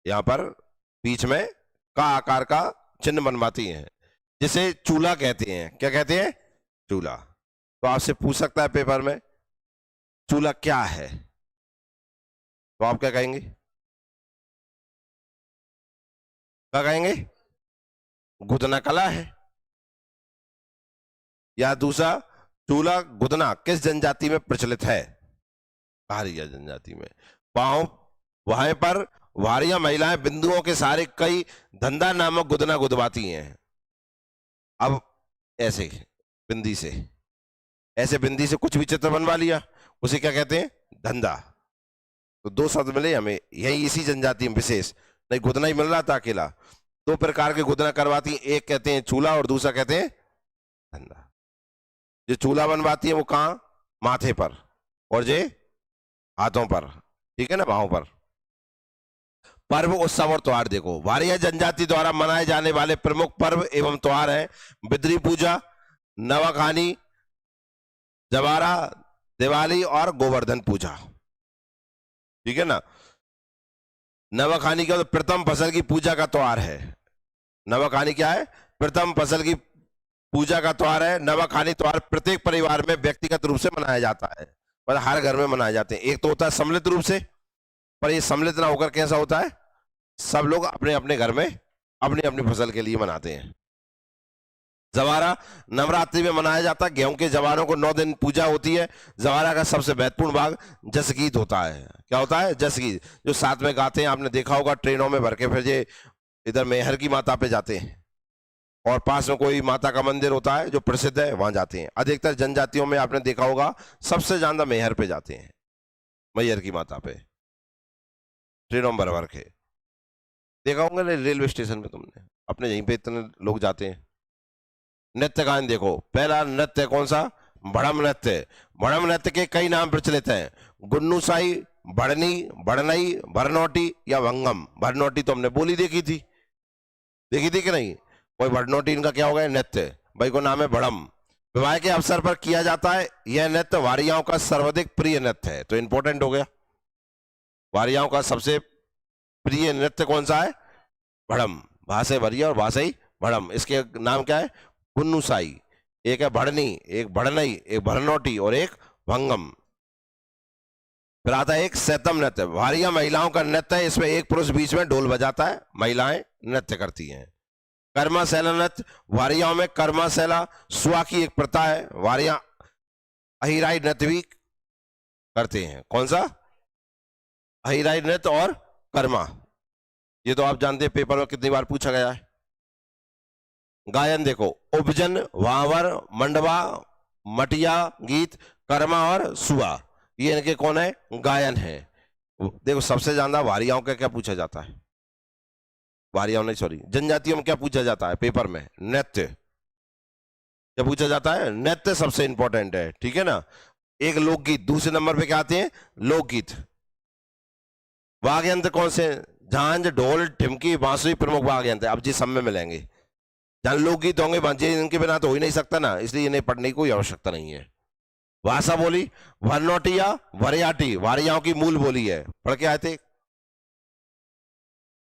यहां पर बीच में का आकार का चिन्ह बनवाती हैं, जिसे चूल्हा कहते हैं। क्या कहते हैं? चूल्हा। तो आपसे पूछ सकता है पेपर में, चूल्हा क्या है? तो आप क्या कहेंगे? क्या कहेंगे? गुदना कला है। या दूसरा, चूल्हा गुदना किस जनजाति में प्रचलित है? भारिया जनजाति में। पांव वहां पर वारिया महिलाएं बिंदुओं के सारे कई धंधा नामक गुदना गुदवाती हैं। अब ऐसे बिंदी से, ऐसे बिंदी से कुछ भी चित्र बनवा लिया, उसे क्या कहते हैं? धंधा। तो 2 शब्द मिले हमें, यही इसी जनजाति में विशेष। नहीं, गुदना ही मिल रहा था अकेला। 2 प्रकार के गुदना करवाती हैं, एक कहते हैं चूल्हा और दूसरा कहते हैं धंधा। जो चूल्हा बनवाती है वो कहां? माथे पर, और जे हाथों पर, ठीक है ना, बाहों पर। पर्व, उत्सव और त्योहार देखो। वारिया जनजाति द्वारा मनाए जाने वाले प्रमुख पर्व एवं त्योहार हैं बिद्री पूजा, नवाखानी, जवारा, दिवाली और गोवर्धन पूजा, ठीक है ना। नवाखानी क्या, तो प्रथम फसल की पूजा का त्योहार है। नवाखानी क्या है? प्रथम फसल की पूजा का त्योहार है। नवाखानी त्योहार प्रत्येक परिवार में व्यक्तिगत रूप से मनाया जाता है, पर हर घर में मनाए जाते हैं। एक तो होता है सम्मिलित रूप से, पर ये सम्मिलित ना होकर कैसा होता है, सब लोग अपने अपने घर में अपनी अपनी फसल के लिए मनाते हैं। जवारा नवरात्रि में मनाया जाता है। गेहूं के जवारों को 9 दिन पूजा होती है। जवारा का सबसे महत्वपूर्ण भाग जसगीत होता है। क्या होता है? जसगीत, जो साथ में गाते हैं। आपने देखा होगा ट्रेनों में भर के फिर ये इधर मैहर की माता पे जाते हैं, और पास में कोई माता का मंदिर होता है जो प्रसिद्ध है, वहां जाते हैं। अधिकतर जनजातियों में आपने देखा होगा सबसे ज्यादा मैहर पे जाते हैं, मैहर की माता पे ट्रेनों में भर भर के। देखा होगा ना रेलवे स्टेशन पे तुमने, अपने यहीं पे इतने लोग जाते हैं। नृत्य गायन देखो, पहला नृत्य कौन सा? भड़म नृत्य। भड़म नृत्य के कई नाम प्रचलित हैं, गुन्नुसाई, भड़नी, भड़नई, भरनौटी या भंगम। भरनौटी तो हमने बोली देखी थी कि नहीं? कोई भरनौटी, इनका क्या होगा? नृत्य भाई को नाम है भड़म। विवाह के अवसर पर किया जाता है यह नृत्य। वारियाओं का सर्वाधिक प्रिय नृत्य है, तो इंपॉर्टेंट हो गया। वारियाओं का सबसे प्रिय नृत्य कौन सा है? भड़म। भाषे वरिया और भाषाई भड़म। इसके नाम क्या है? गुन्नुसाई, एक है भड़नी, एक भड़नई, एक भरनौटी और एक भंगम। फिर आता है एक सैतम नृत्य। वारिया महिलाओं का नृत्य है। इसमें एक पुरुष बीच में ढोल बजाता है, महिलाएं नृत्य करती हैं। कर्माशैला नृत्य। वारियाओं में कर्माशैला सुआ की एक प्रथा है। वारिया अहिराई नृत्य भी करते हैं। कौन सा? अहिराई नृत्य और कर्मा। ये तो आप जानते हैं, पेपर में कितनी बार पूछा गया है। गायन देखो, उपजन, वावर, मंडवा, मटिया गीत, कर्मा और सुआ, ये इनके कौन है? गायन है। देखो सबसे ज्यादा वारियाओं का क्या पूछा जाता है? वारियाओं नहीं, सॉरी, जनजातियों में क्या पूछा जाता है पेपर में? नृत्य। क्या पूछा जाता है? नृत्य सबसे इंपॉर्टेंट है, ठीक है ना। एक लोकगीत। दूसरे नंबर पे क्या आते हैं? लोकगीत। वाद्य यंत्र कौन से? झांझ, ढोल, ढिमकी, बांसुरी प्रमुख वाद्य यंत्र। अब जी सब में मिलेंगे। जहां लोकगीत होंगे इनके बिना तो हो ही नहीं सकता ना, इसलिए इन्हें पढ़ने की कोई आवश्यकता नहीं है। भाषा बोली, भरनौटी या वरियाटी वारियाओं की मूल बोली है। पढ़ के आए थे।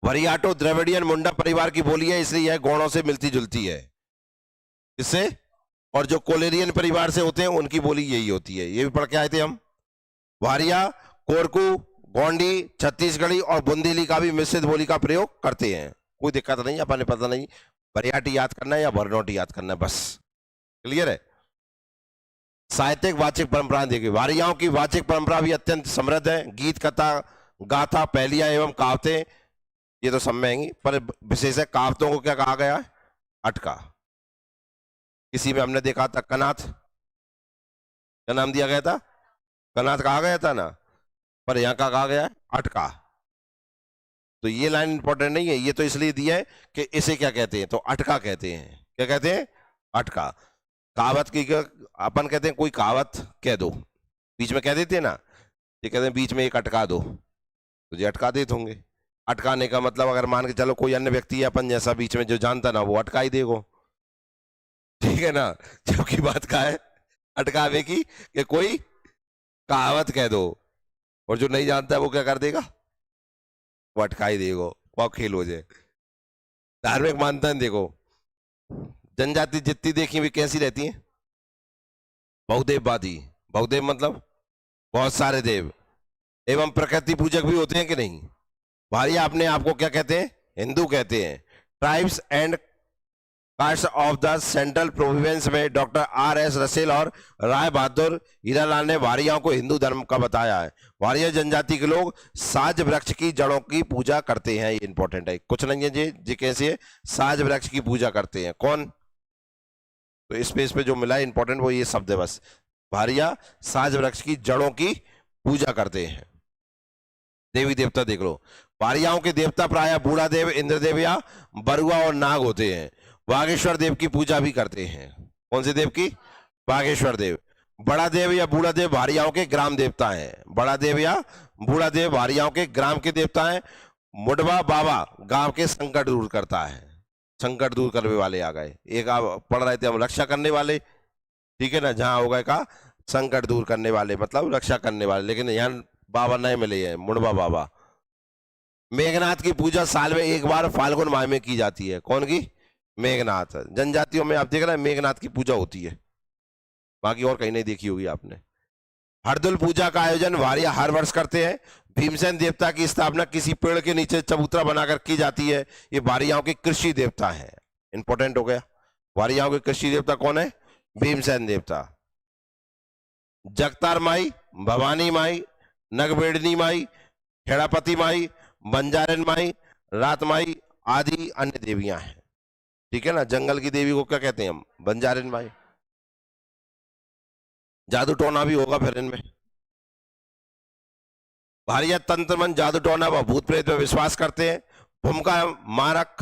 वरियाटो द्रविडियन मुंडा परिवार की बोली है, इसलिए यह गौड़ों से मिलती जुलती है। किससे? और जो कोलेरियन परिवार से होते हैं उनकी बोली यही होती है। ये भी पढ़ के आए थे हम। वारिया कोरकू, गोंडी, छत्तीसगढ़ी और बुंदेली का भी मिश्रित बोली का प्रयोग करते हैं। कोई दिक्कत नहीं, अपने पता नहीं वरियाटी याद करना है या भरनौटी याद करना है, बस क्लियर है। साहित्यिक वाचिक परंपरा देखिए, वारियाओं की वाचिक परंपरा भी अत्यंत समृद्ध है। गीत, कथा, गाथा, पहलियां एवं कहावतें ये तो सब में आएंगी, पर विशेष है कहावतों को क्या कहा गया है? अटका। किसी में हमने देखा था कनाथ, क्या नाम दिया गया था? कनाथ कहा गया था ना, पर यहां का कहा गया है अटका। तो ये लाइन इंपॉर्टेंट नहीं है, ये तो इसलिए दिया है कि इसे क्या कहते हैं, तो अटका कहते हैं। क्या कहते हैं? अटका। कहावत की अपन कहते हैं कोई कहावत कह दो, बीच में कह देते हैं ना, ये कहते हैं बीच में एक अटका दो, तो ये अटका देते होंगे। अटकाने का मतलब अगर मान के चलो कोई अन्य व्यक्ति है अपन जैसा बीच में जो जानता ना, वो अटका ही देगो, ठीक है ना। जबकि बात का है अटकावे की कि कोई कहावत कह दो, और जो नहीं जानता है वो क्या कर देगा? वो अटका ही देगो, वो खेल हो जाए। धार्मिक मान्यता है देखो, जनजाति जितनी देखी हुई कैसी रहती है? बहुदेववादी। बहुदेव मतलब बहुत सारे देव, एवं प्रकृति पूजक भी होते हैं कि नहीं? वारिया अपने आप को क्या कहते हैं? हिंदू कहते हैं। Tribes and caste of the central province में डॉक्टर R.S. रसेल और राय बहादुर हीरालाल ने वारियाओं को हिंदू धर्म का बताया है। वारिया जनजाति के लोग साज वृक्ष की जड़ों की पूजा करते हैं। ये इंपॉर्टेंट है, कुछ नहीं है जी कैसे साज वृक्ष की पूजा करते हैं। कौन? तो इस पे जो मिला है इंपॉर्टेंट वो ये शब्द है बस। वारिया साज वृक्ष की जड़ों की पूजा करते हैं। देवी देवता देख लो, वारियाओं के देवता प्रायः बूढ़ा देव, इंद्रदेव या बरुआ और नाग होते हैं। बागेश्वर देव की पूजा भी करते हैं। कौन से देव की? बागेश्वर देव। बड़ा देव या बूढ़ा देव वारियाओं के ग्राम देवता हैं। बड़ा देव या बूढ़ा देव वारियाओं के ग्राम के देवता हैं। मुडवा बाबा गांव के संकट दूर करता है। संकट दूर करने वाले आ गए। एक आप पढ़ रहे थे हम, रक्षा करने वाले, ठीक है ना। जहां होगा का संकट दूर करने वाले मतलब रक्षा करने वाले, लेकिन यहाँ बाबा नहीं मिले हैं, मुडवा बाबा। मेघनाथ की पूजा साल में एक बार फाल्गुन माह में की जाती है। कौन की? मेघनाथ। जनजातियों में आप देख रहे हैं मेघनाथ की पूजा होती है, बाकी और कहीं नहीं देखी होगी आपने। हरदुल पूजा का आयोजन वारिया हर वर्ष करते हैं। भीमसेन देवता की स्थापना किसी पेड़ के नीचे चबूतरा बनाकर की जाती है। ये वारियाओं के कृषि देवता है। इंपॉर्टेंट हो गया। वारियाओं के कृषि देवता कौन है? भीमसेन देवता। जगतार माई, भवानी माई, नगबेड़नी माई, खेड़ापति माई, बंजारन माई, रात माई आदि अन्य देवियां हैं। ठीक है ना। जंगल की देवी को क्या कहते हैं हम? बंजारन माई। जादू टोना भी होगा फिर इनमें। भारिया तंत्र मन जादू टोना व भूत प्रेत में विश्वास करते हैं। भूमिका मारक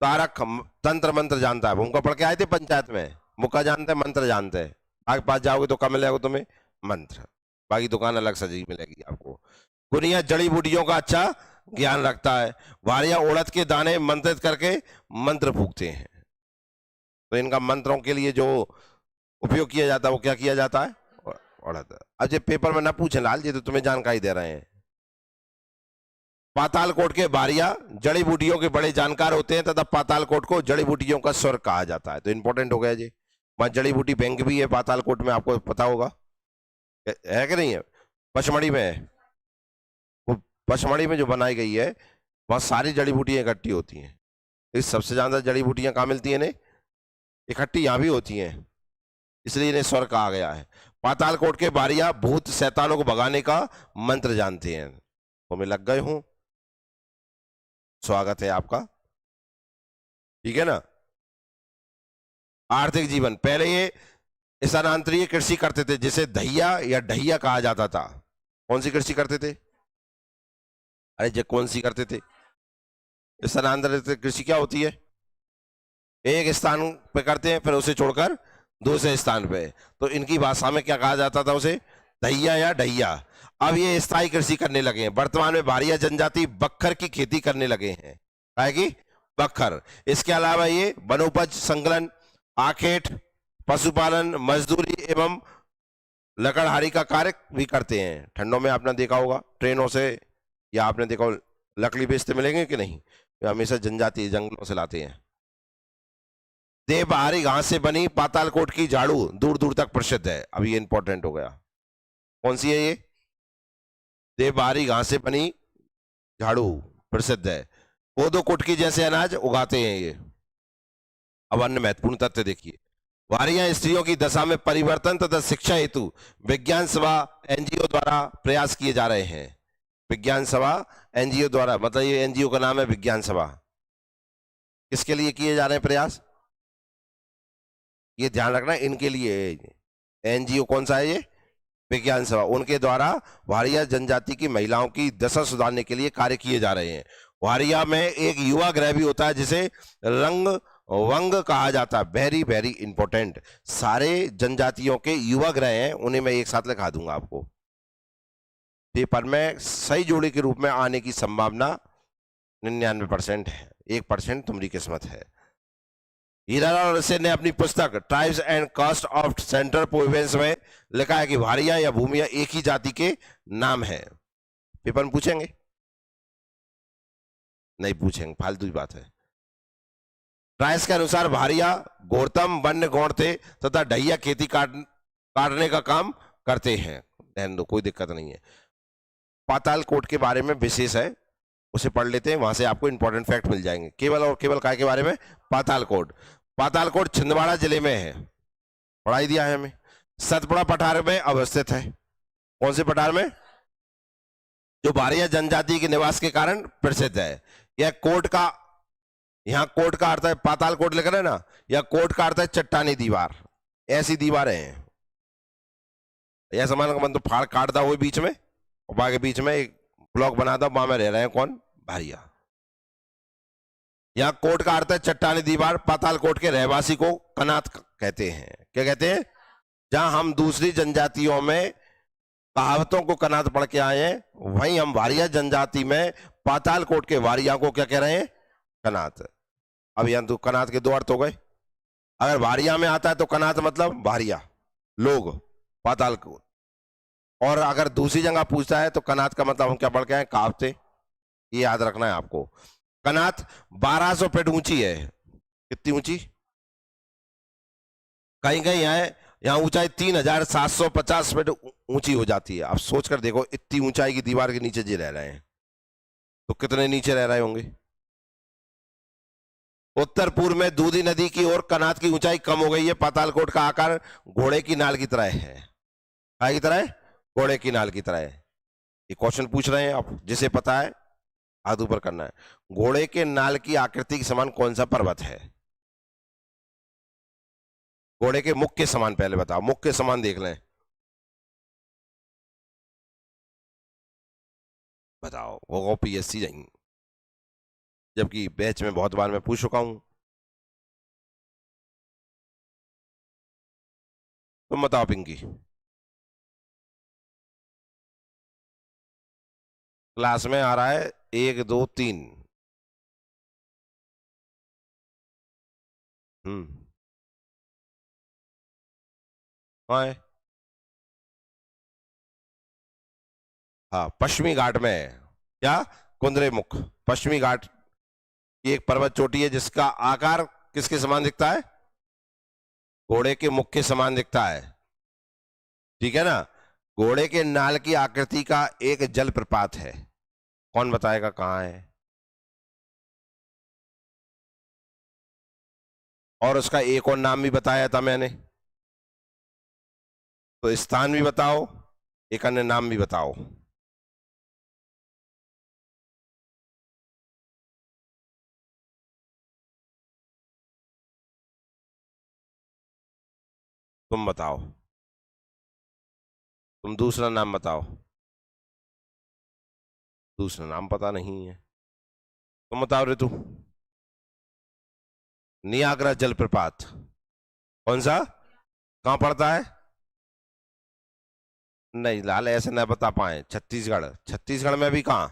तारक तंत्र मंत्र जानता है। भूमिका पढ़ के आए थे पंचायत में। मुक्का जानते हैं, मंत्र जानते हैं। आगे पास जाओगे तो कम मिलेगा तुम्हें मंत्र, बाकी दुकान अलग सजी मिलेगी आपको। गुनिया जड़ी बूटियों का अच्छा ज्ञान रखता है। वारिया उड़द के दाने मंत्रित करके मंत्र फूकते हैं। तो इनका मंत्रों के लिए जो उपयोग किया जाता है वो क्या किया जाता है? उड़द। अब ये पेपर में ना पूछे लाल जी, तो तुम्हें जानकारी दे रहे हैं। पातालकोट के वारिया जड़ी बूटियों के बड़े जानकार होते हैं तथा पातालकोट को जड़ी बूटियों का स्वर्ग कहा जाता है। तो इंपॉर्टेंट हो गया जी। वहां जड़ी बूटी बैंक भी है पातालकोट में, आपको पता होगा, है कि नहीं है? पचमढ़ी में है वो। पचमढ़ी में जो बनाई गई है वहां सारी जड़ी बूटियां इकट्ठी होती हैं। इस सबसे ज्यादा जड़ी बूटियां कहाँ मिलती हैं? इकट्ठी यहां भी होती हैं, इसलिए इन्हें स्वर्ग कहा गया है। पातालकोट के वारिया भूत शैतानों को भगाने का मंत्र जानते हैं। तो मैं लग गए हूं, स्वागत है आपका। ठीक है ना। आर्थिक जीवन, पहले ये स्थानांतरीय कृषि करते थे जिसे दहिया या ढहिया कहा जाता था। कौन सी कृषि करते थे? अरे जे कौन सी करते थे? स्थानांतरित कृषि क्या होती है? एक स्थान पे करते हैं फिर उसे छोड़कर दूसरे स्थान पे। तो इनकी भाषा में क्या कहा जाता था? उसे दहिया या ढहिया। अब ये स्थायी कृषि करने लगे हैं। वर्तमान में भारिया जनजाति बक्खर की खेती करने लगे हैं। क्या की? बक्खर। इसके अलावा ये वनोपज संकलन, आखेट, पशुपालन, मजदूरी एवं लकड़हारी का कार्य भी करते हैं। ठंडों में आपने देखा होगा ट्रेनों से, या आपने देखा लकड़ी बेचते मिलेंगे कि नहीं? हमेशा जनजाति जंगलों से लाते हैं। देवबहारी घास से बनी पातालकोट की झाड़ू दूर दूर तक प्रसिद्ध है। अब ये इंपॉर्टेंट हो गया। कौन सी है ये? देवबहारी घास से बनी झाड़ू प्रसिद्ध है। कोदो कुटकी जैसे अनाज उगाते हैं ये। अब अन्य महत्वपूर्ण तथ्य देखिए। वारिया स्त्रियों की दशा में परिवर्तन तथा शिक्षा हेतु विज्ञान सभा एनजीओ द्वारा प्रयास किए जा रहे हैं। विज्ञान सभा एनजीओ द्वारा, मतलब ये एनजीओ का नाम है विज्ञान सभा। किसके लिए किए जा रहे हैं प्रयास? ये ध्यान रखना, इनके लिए। एनजीओ कौन सा है? ये विज्ञान सभा। उनके द्वारा वारिया जनजाति की महिलाओं की दशा सुधारने के लिए कार्य किए जा रहे हैं। वारिया में एक युवा ग्रह भी होता है जिसे रंग वंग कहा जाता है। Very very important. सारे जनजातियों के युवा ग्रह हैं, उन्हें मैं एक साथ लिखा दूंगा आपको। पेपर में सही जोड़े के रूप में आने की संभावना 99% है। 1% तुम्हारी किस्मत है। हीरालाल रसेल ने अपनी पुस्तक tribes and caste of central province में लिखा है कि वारिया या भूमिया एक ही जाति के नाम है। पेपर में पूछेंगे? नहीं पूछेंगे, फालतू की बात है। ट्राइब्स के अनुसार वारिया घोरतम वन्य गौण थे तथा ढहिया खेती काटने का काम करते हैं। ध्यान दो, कोई दिक्कत नहीं है। पातालकोट के बारे में विशेष है, उसे पढ़ लेते हैं, वहां से आपको इंपॉर्टेंट फैक्ट मिल जाएंगे। केवल और केवल काय के बारे में? पातालकोट। पातालकोट छिंदवाड़ा जिले में है, पढ़ाई दिया है हमें। सतपुड़ा पठार में अवस्थित है। कौन से पठार में? जो वारिया जनजाति के निवास के कारण प्रसिद्ध है। यह कोट का, यहां कोट का अर्थ है, पातालकोट लिख रहे हैं ना, यह कोट का अर्थ है चट्टानी दीवार। ऐसी दीवारें हैं, यह समान का मतलब फाड़ काटता हुए बीच में, और बाकी बीच में एक ब्लॉक बना दो, वहां में रह रहे हैं कौन? भारिया। यहां कोट का अर्थ है चट्टानी दीवार। पातालकोट के रहवासी को कनात कहते हैं। क्या कहते हैं? जहां हम दूसरी जनजातियों में कहावतों को कनात पढ़ के आए हैं, वहीं हम वारिया जनजाति में पातालकोट के वारिया को क्या कह रहे हैं? कनात। अब यहां तो कनात के दो अर्थ हो गए। अगर वारिया में आता है तो कनात मतलब वारिया लोग, पातालकोट। और अगर दूसरी जगह पूछता है तो कनात का मतलब हम क्या पढ़ के आए? कहावतें। ये याद रखना है आपको। कनात 1200 फीट ऊंची है। कितनी ऊंची? कहीं कहीं है यहाँ ऊंचाई 3750 फीट ऊंची हो जाती है। आप सोच कर देखो, इतनी ऊंचाई की दीवार के नीचे जी रह रहे हैं तो कितने नीचे रह रहे होंगे। उत्तर पूर्व में दूधी नदी की ओर कनात की ऊंचाई कम हो गई है। पातालकोट का आकार घोड़े की नाल की तरह है। क्या की तरह है? घोड़े की नाल की तरह है। ये क्वेश्चन पूछ रहे हैं आप, जिसे पता है हाथ ऊपर करना है। घोड़े के नाल की आकृति के समान कौन सा पर्वत है? घोड़े के मुख के समान, पहले बताओ, मुख के समान देख लें, बताओ। वो पीएससी जाएंगे, जबकि बैच में बहुत बार मैं पूछ चुका हूं। तुम बताओ पिंकी। क्लास में आ रहा है 1 2 3। हाँ है। हाँ, पश्चिमी घाट में है। क्या? कुंद्रेमुख। पश्चिमी घाट की एक पर्वत चोटी है जिसका आकार किसके समान दिखता है? घोड़े के मुख के समान दिखता है। ठीक है ना? घोड़े के नाल की आकृति का एक जलप्रपात है। कौन बताएगा कहाँ है? और उसका एक और नाम भी बताया था मैंने, तो स्थान भी बताओ, एक अन्य नाम भी बताओ। तुम बताओ, तुम दूसरा नाम बताओ। दूसरा नाम पता नहीं है। तुम बताओ ऋतु। नियाग्रा जलप्रपात। कौन सा? कहां पड़ता है? नहीं लाल, ऐसे ना बता पाए। छत्तीसगढ़। छत्तीसगढ़ में भी कहां?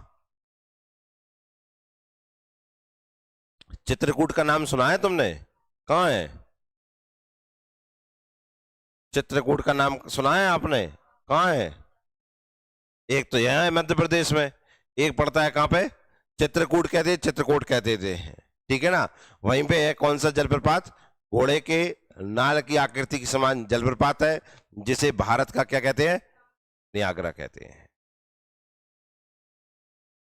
चित्रकूट का नाम सुना है तुमने? कहाँ है? चित्रकूट का नाम सुना है आपने? कहाँ है? एक तो यहाँ है मध्य प्रदेश में, एक पड़ता है कहाँ पे? चित्रकूट कहते, चित्रकूट कहते थे। ठीक है ना? वहीं पे है कौन सा जलप्रपात? घोड़े के नाल की आकृति के समान जलप्रपात है, जिसे भारत का क्या कहते हैं? नियाग्रा कहते हैं।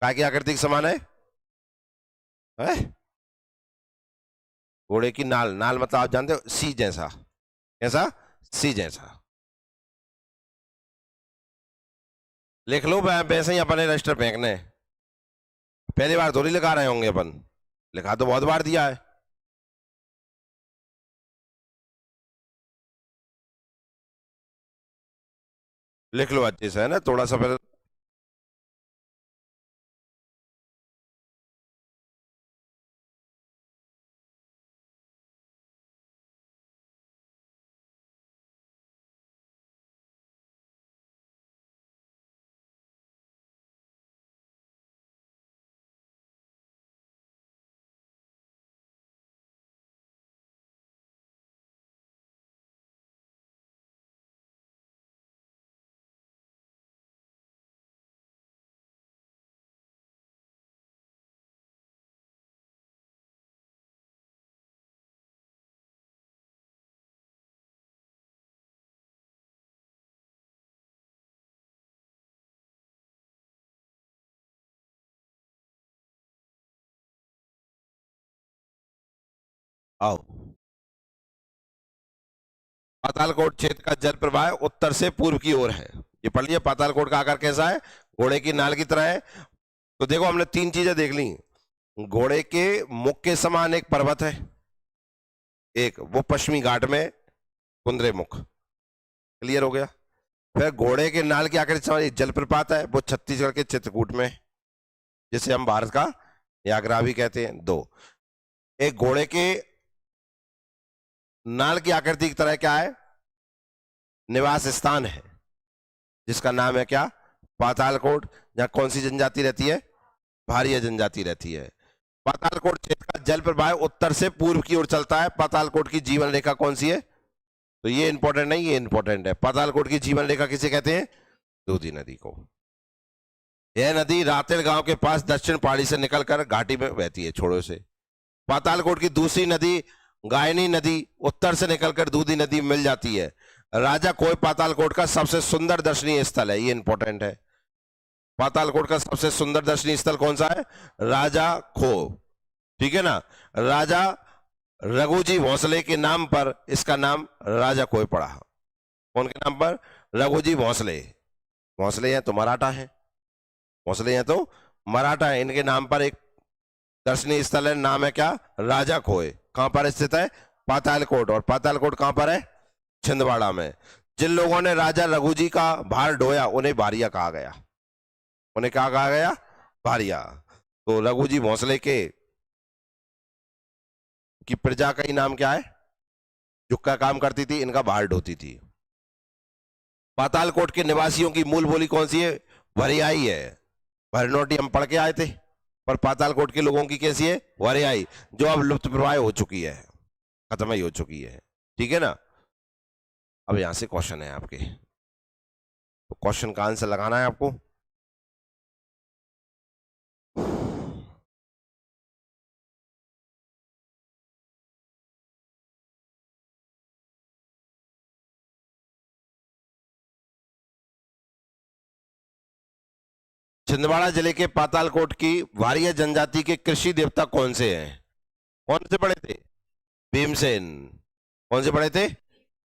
काय की आकृति के समान है? घोड़े की नाल। नाल मतलब आप जानते हो, सी जैसा। कैसा? सी जैसा। लिख लो, वैसे ही अपने रजिस्टर फेंकने। पहली बार थोड़ी लिखा रहे होंगे अपन, लिखा तो बहुत बार दिया है। लिख लो अच्छे से, है ना, थोड़ा सा फिर। आओ। पातालकोट क्षेत्र का जल प्रवाह उत्तर से पूर्व की ओर है। ये पढ़ लिया। पातालकोट का आकार कैसा है? घोड़े की नाल की तरह है। तो देखो, हमने 3 चीजें देख ली। घोड़े के मुख के समान एक पर्वत है, एक वो पश्चिमी घाट में कुंद्रेमुख। क्लियर हो गया? फिर घोड़े के नाल की आकृति समान एक जलप्रपात है, वो छत्तीसगढ़ के चित्रकूट में, जिसे हम भारत का नियाग्रा भी कहते हैं। 2, एक घोड़े के नाल की आकृति की तरह क्या है? निवास स्थान है, जिसका नाम है क्या? पातालकोट। जहां कौन सी जनजाति रहती है? भारिया जनजाति रहती है। पातालकोट क्षेत्र का जल प्रवाह उत्तर से पूर्व की ओर चलता है। पातालकोट की जीवन रेखा कौन सी है? तो ये इंपॉर्टेंट नहीं, ये इंपॉर्टेंट है। पातालकोट की जीवन रेखा किसे कहते हैं? दूधी नदी को। यह नदी रातेर गांव के पास दक्षिण पहाड़ी से निकलकर घाटी में बहती है, छोड़ो से। पातालकोट की दूसरी नदी गायनी नदी उत्तर से निकलकर दूधी नदी में मिल जाती है। राजा खोह पातालकोट का सबसे सुंदर दर्शनीय स्थल है, ये इंपॉर्टेंट है। पातालकोट का सबसे सुंदर दर्शनीय स्थल कौन सा है? राजा खोह, ठीक है ना। राजा रघुजी भोसले के नाम पर इसका नाम राजा खोह पड़ा। कौन के नाम पर? रघुजी भोसले। भोसले हैं तो मराठा है, भोसले हैं तो मराठा है, इनके नाम पर एक दर्शनीय स्थल है, नाम है क्या? राजा खोह। कहां पर स्थित है? पातालकोट। और पातालकोट कहां पर है? छिंदवाड़ा में। जिन लोगों ने राजा रघुजी का भार ढोया उन्हें भारिया कहा गया। उन्हें क्या कहा गया? भारिया। तो रघुजी भोसले के की प्रजा का ही नाम क्या है? जो क्या काम करती थी? इनका भार ढोती थी। पातालकोट के निवासियों की मूल बोली कौन सी है? वरियाई है। भरनोटी हम पढ़ के आए थे, पर पातालकोट के लोगों की कैसी है? वरियाई, जो अब लुप्त प्राय हो चुकी है, खत्म ही हो चुकी है, ठीक है ना। अब यहां से क्वेश्चन है आपके, तो क्वेश्चन का आंसर लगाना है आपको। छिंदवाड़ा जिले के पातालकोट की वारिया जनजाति के कृषि देवता कौन से हैं? कौन से पढ़े थे? भीमसेन। कौन से पढ़े थे?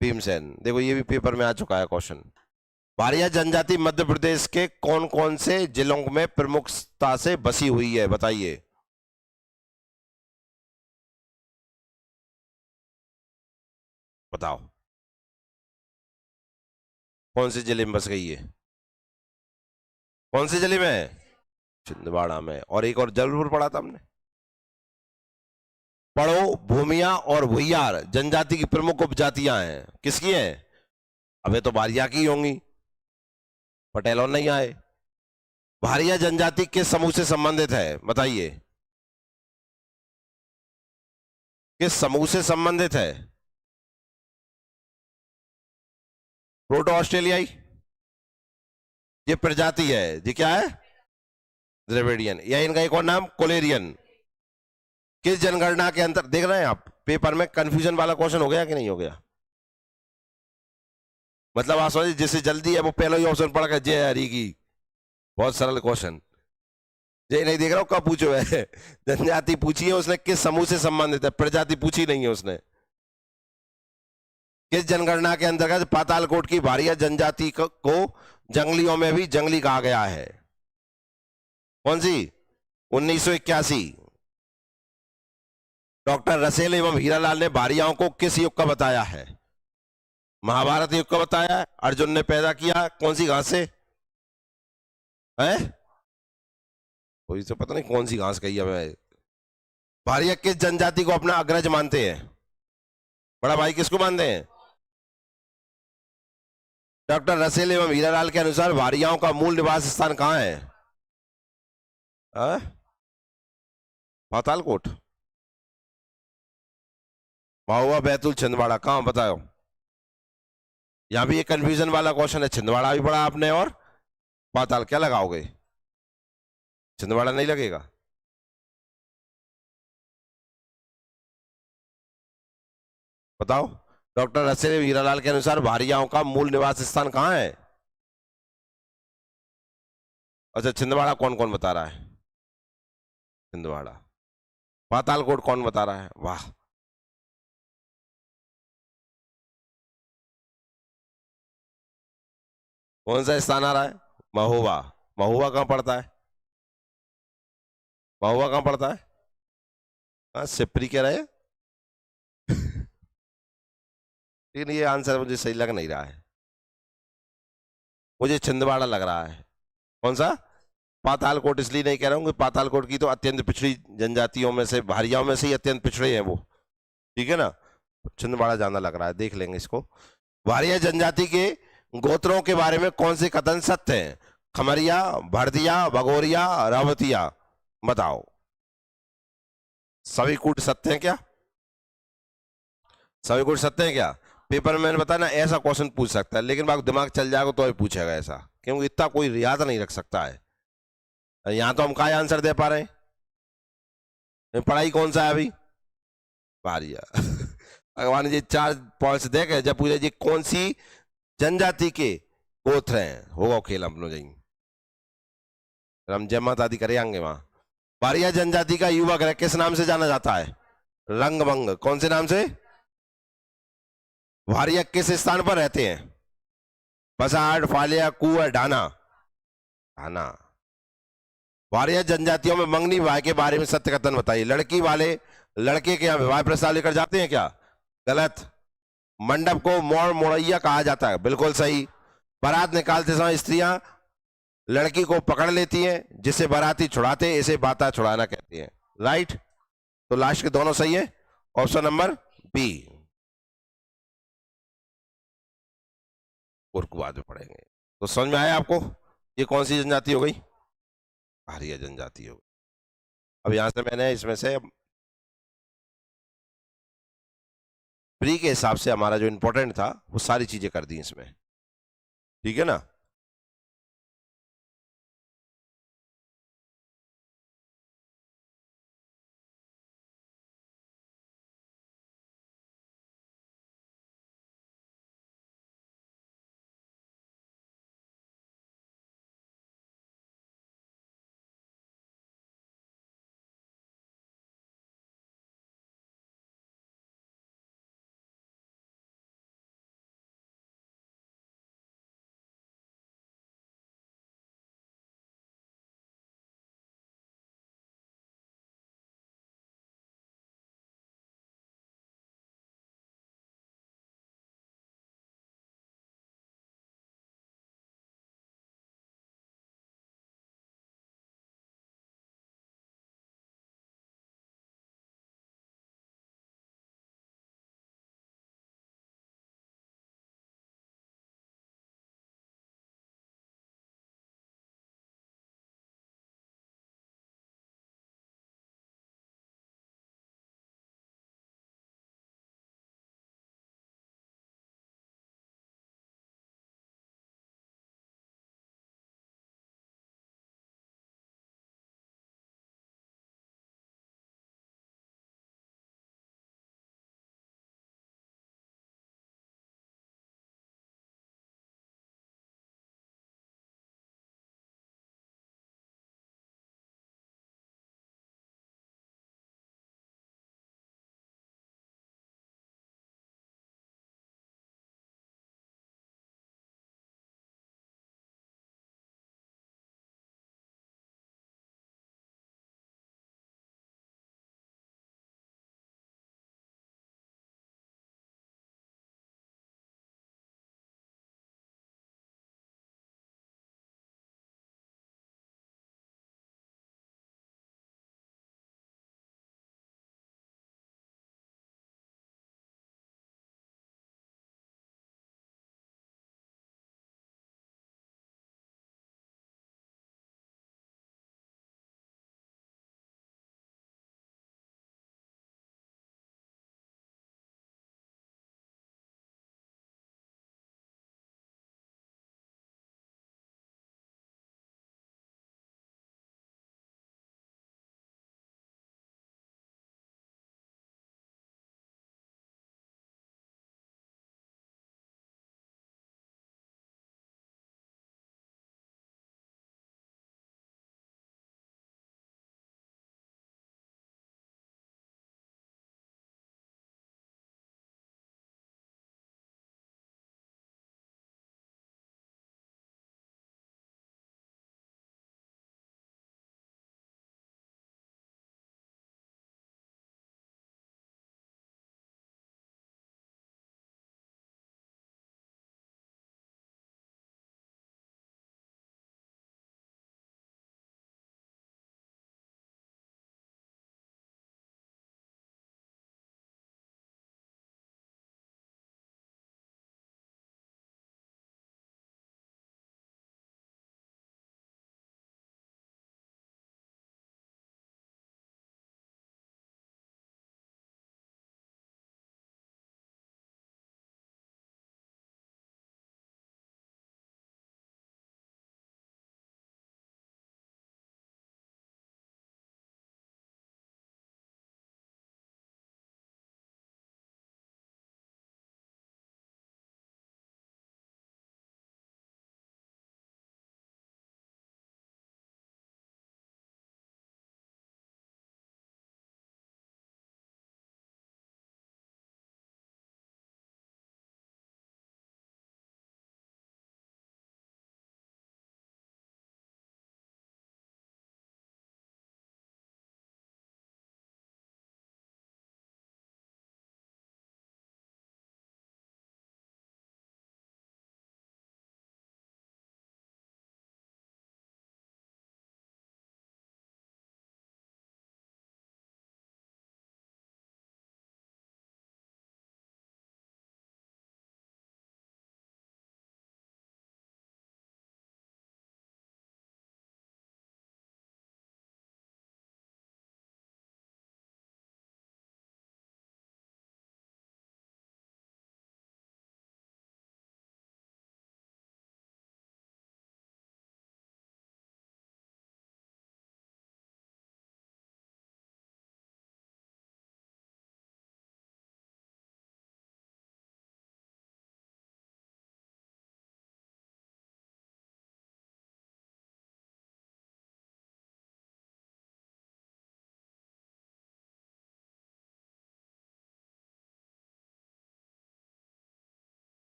भीमसेन। देखो ये भी पेपर में आ चुका है क्वेश्चन। वारिया जनजाति मध्य प्रदेश के कौन कौन से जिलों में प्रमुखता से बसी हुई है? बताइए। बताओ कौन से जिले में बस गई है? कौन से जिले में? छिंदवाड़ा में। और एक और जबलपुर पढ़ा था हमने। पढ़ो, भूमिया और भुइयार जनजाति की प्रमुख उपजातियां हैं। किसकी हैं? अबे तो भारिया की होंगी, पटेल और नहीं आए। भारिया जनजाति किस समूह से संबंधित है? बताइए, किस समूह से संबंधित है? प्रोटो ऑस्ट्रेलियाई ये प्रजाति है, ये क्या है? द्रविडियन। या इनका एक और नाम कोलेरियन। किस जनगणना के अंतर, देख रहे हैं आप पेपर में कंफ्यूजन वाला क्वेश्चन हो गया कि नहीं हो गया? मतलब आप समझिए जिससे जल्दी है वो पहले ही ऑप्शन पढ़ के जय हरी की, बहुत सरल क्वेश्चन। ये नहीं देख रहा हूं कब पूछो है। जनजाति पूछी है उसने, किस समूह से संबंधित है, प्रजाति पूछी नहीं है उसने। किस जनगणना के अंतर्गत पातालकोट की भारिया जनजाति को जंगलियों में भी जंगली कहा गया है? कौन सी? 1981। डॉक्टर रसेल एवं हीरालाल ने भारियाओं को किस युग का बताया है? महाभारत युग का बताया है। अर्जुन ने पैदा किया कौन सी घास से है? कोई तो पता नहीं कौन सी घास कही है। भारिया किस जनजाति को अपना अग्रज मानते हैं? बड़ा भाई किसको मानते हैं? डॉक्टर रसेल एवं हीरालाल के अनुसार भारियाओं का मूल निवास स्थान कहां है? पातालकोट, महुआ, बैतूल, छिंदवाड़ा, कहां बताओ। यहां भी एक कंफ्यूजन वाला क्वेश्चन है। छिंदवाड़ा भी पढ़ा आपने और पाताल, क्या लगाओगे? छिंदवाड़ा नहीं लगेगा? बताओ। डॉक्टर रसेल हीरालाल के अनुसार भारियाओं का मूल निवास स्थान कहां है? अच्छा, छिंदवाड़ा कौन कौन बता रहा है? छिंदवाड़ा। पातालकोट कौन बता रहा है? वाह। कौन सा स्थान आ रहा है? महुआ। महुआ कहां पड़ता है? महुआ कहां पड़ता है? हाँ, सिपरी कह रहे हैं। लेकिन ये आंसर मुझे सही लग नहीं रहा है, मुझे छिंदवाड़ा लग रहा है। कौन सा? पातालकोट इसलिए नहीं कह रहा हूँ कि पातालकोट की तो अत्यंत पिछड़ी जनजातियों में से, भारियाओं में से ही अत्यंत पिछड़े हैं वो, ठीक है ना। छिंदवाड़ा ज्यादा लग रहा है, देख लेंगे इसको। भारिया जनजाति के गोत्रों के बारे में कौन से कथन सत्य हैं? खमरिया, भरदिया, भगोरिया, रावतिया, बताओ। सभी कूट सत्य हैं क्या? सभी कूट सत्य हैं क्या? पेपर में मैंने बताया ना ऐसा क्वेश्चन पूछ सकता है, लेकिन बात दिमाग चल जाएगा तो ही पूछेगा ऐसा, क्योंकि इतना कोई रियाद नहीं रख सकता है। यहां तो हम क्या आंसर दे पा रहे हैं? पढ़ाई कौन सा है अभी? भारिया। भगवान जी 4 पॉइंट्स देखे जब पूछे जी कौन सी जनजाति के गोत्र हैं, होगा खेल हम लोग जाएंगे, हम जय माता दी करेंगे वहां। भारिया जनजाति का युवा ग्रह किस नाम से जाना जाता है? रंगभंग। कौन से नाम से? भारिया किस स्थान पर रहते हैं? बसाड़, फालिया, कुआं, ढाना? ढाना। भारिया जनजातियों में मंगनी विवाह के बारे में सत्य कथन बताइए। लड़की वाले लड़के के यहाँ विवाह प्रस्ताव लेकर जाते हैं क्या? गलत। मंडप को मोड़ मोड़ैया कहा जाता है, बिल्कुल सही। बारात निकालते समय स्त्रियां लड़की को पकड़ लेती हैं, जिसे बाराती छुड़ाते, इसे बाता छुड़ाना कहते हैं। राइट, तो लास्ट के दोनों सही है, ऑप्शन नंबर बी। और को बाद में पढ़ेंगे। तो समझ में आया आपको ये कौन सी जनजाति हो गई? भारिया जनजाति हो गई। अब यहां से मैंने इसमें से प्री के हिसाब से हमारा जो इंपॉर्टेंट था वो सारी चीजें कर दी इसमें, ठीक है ना।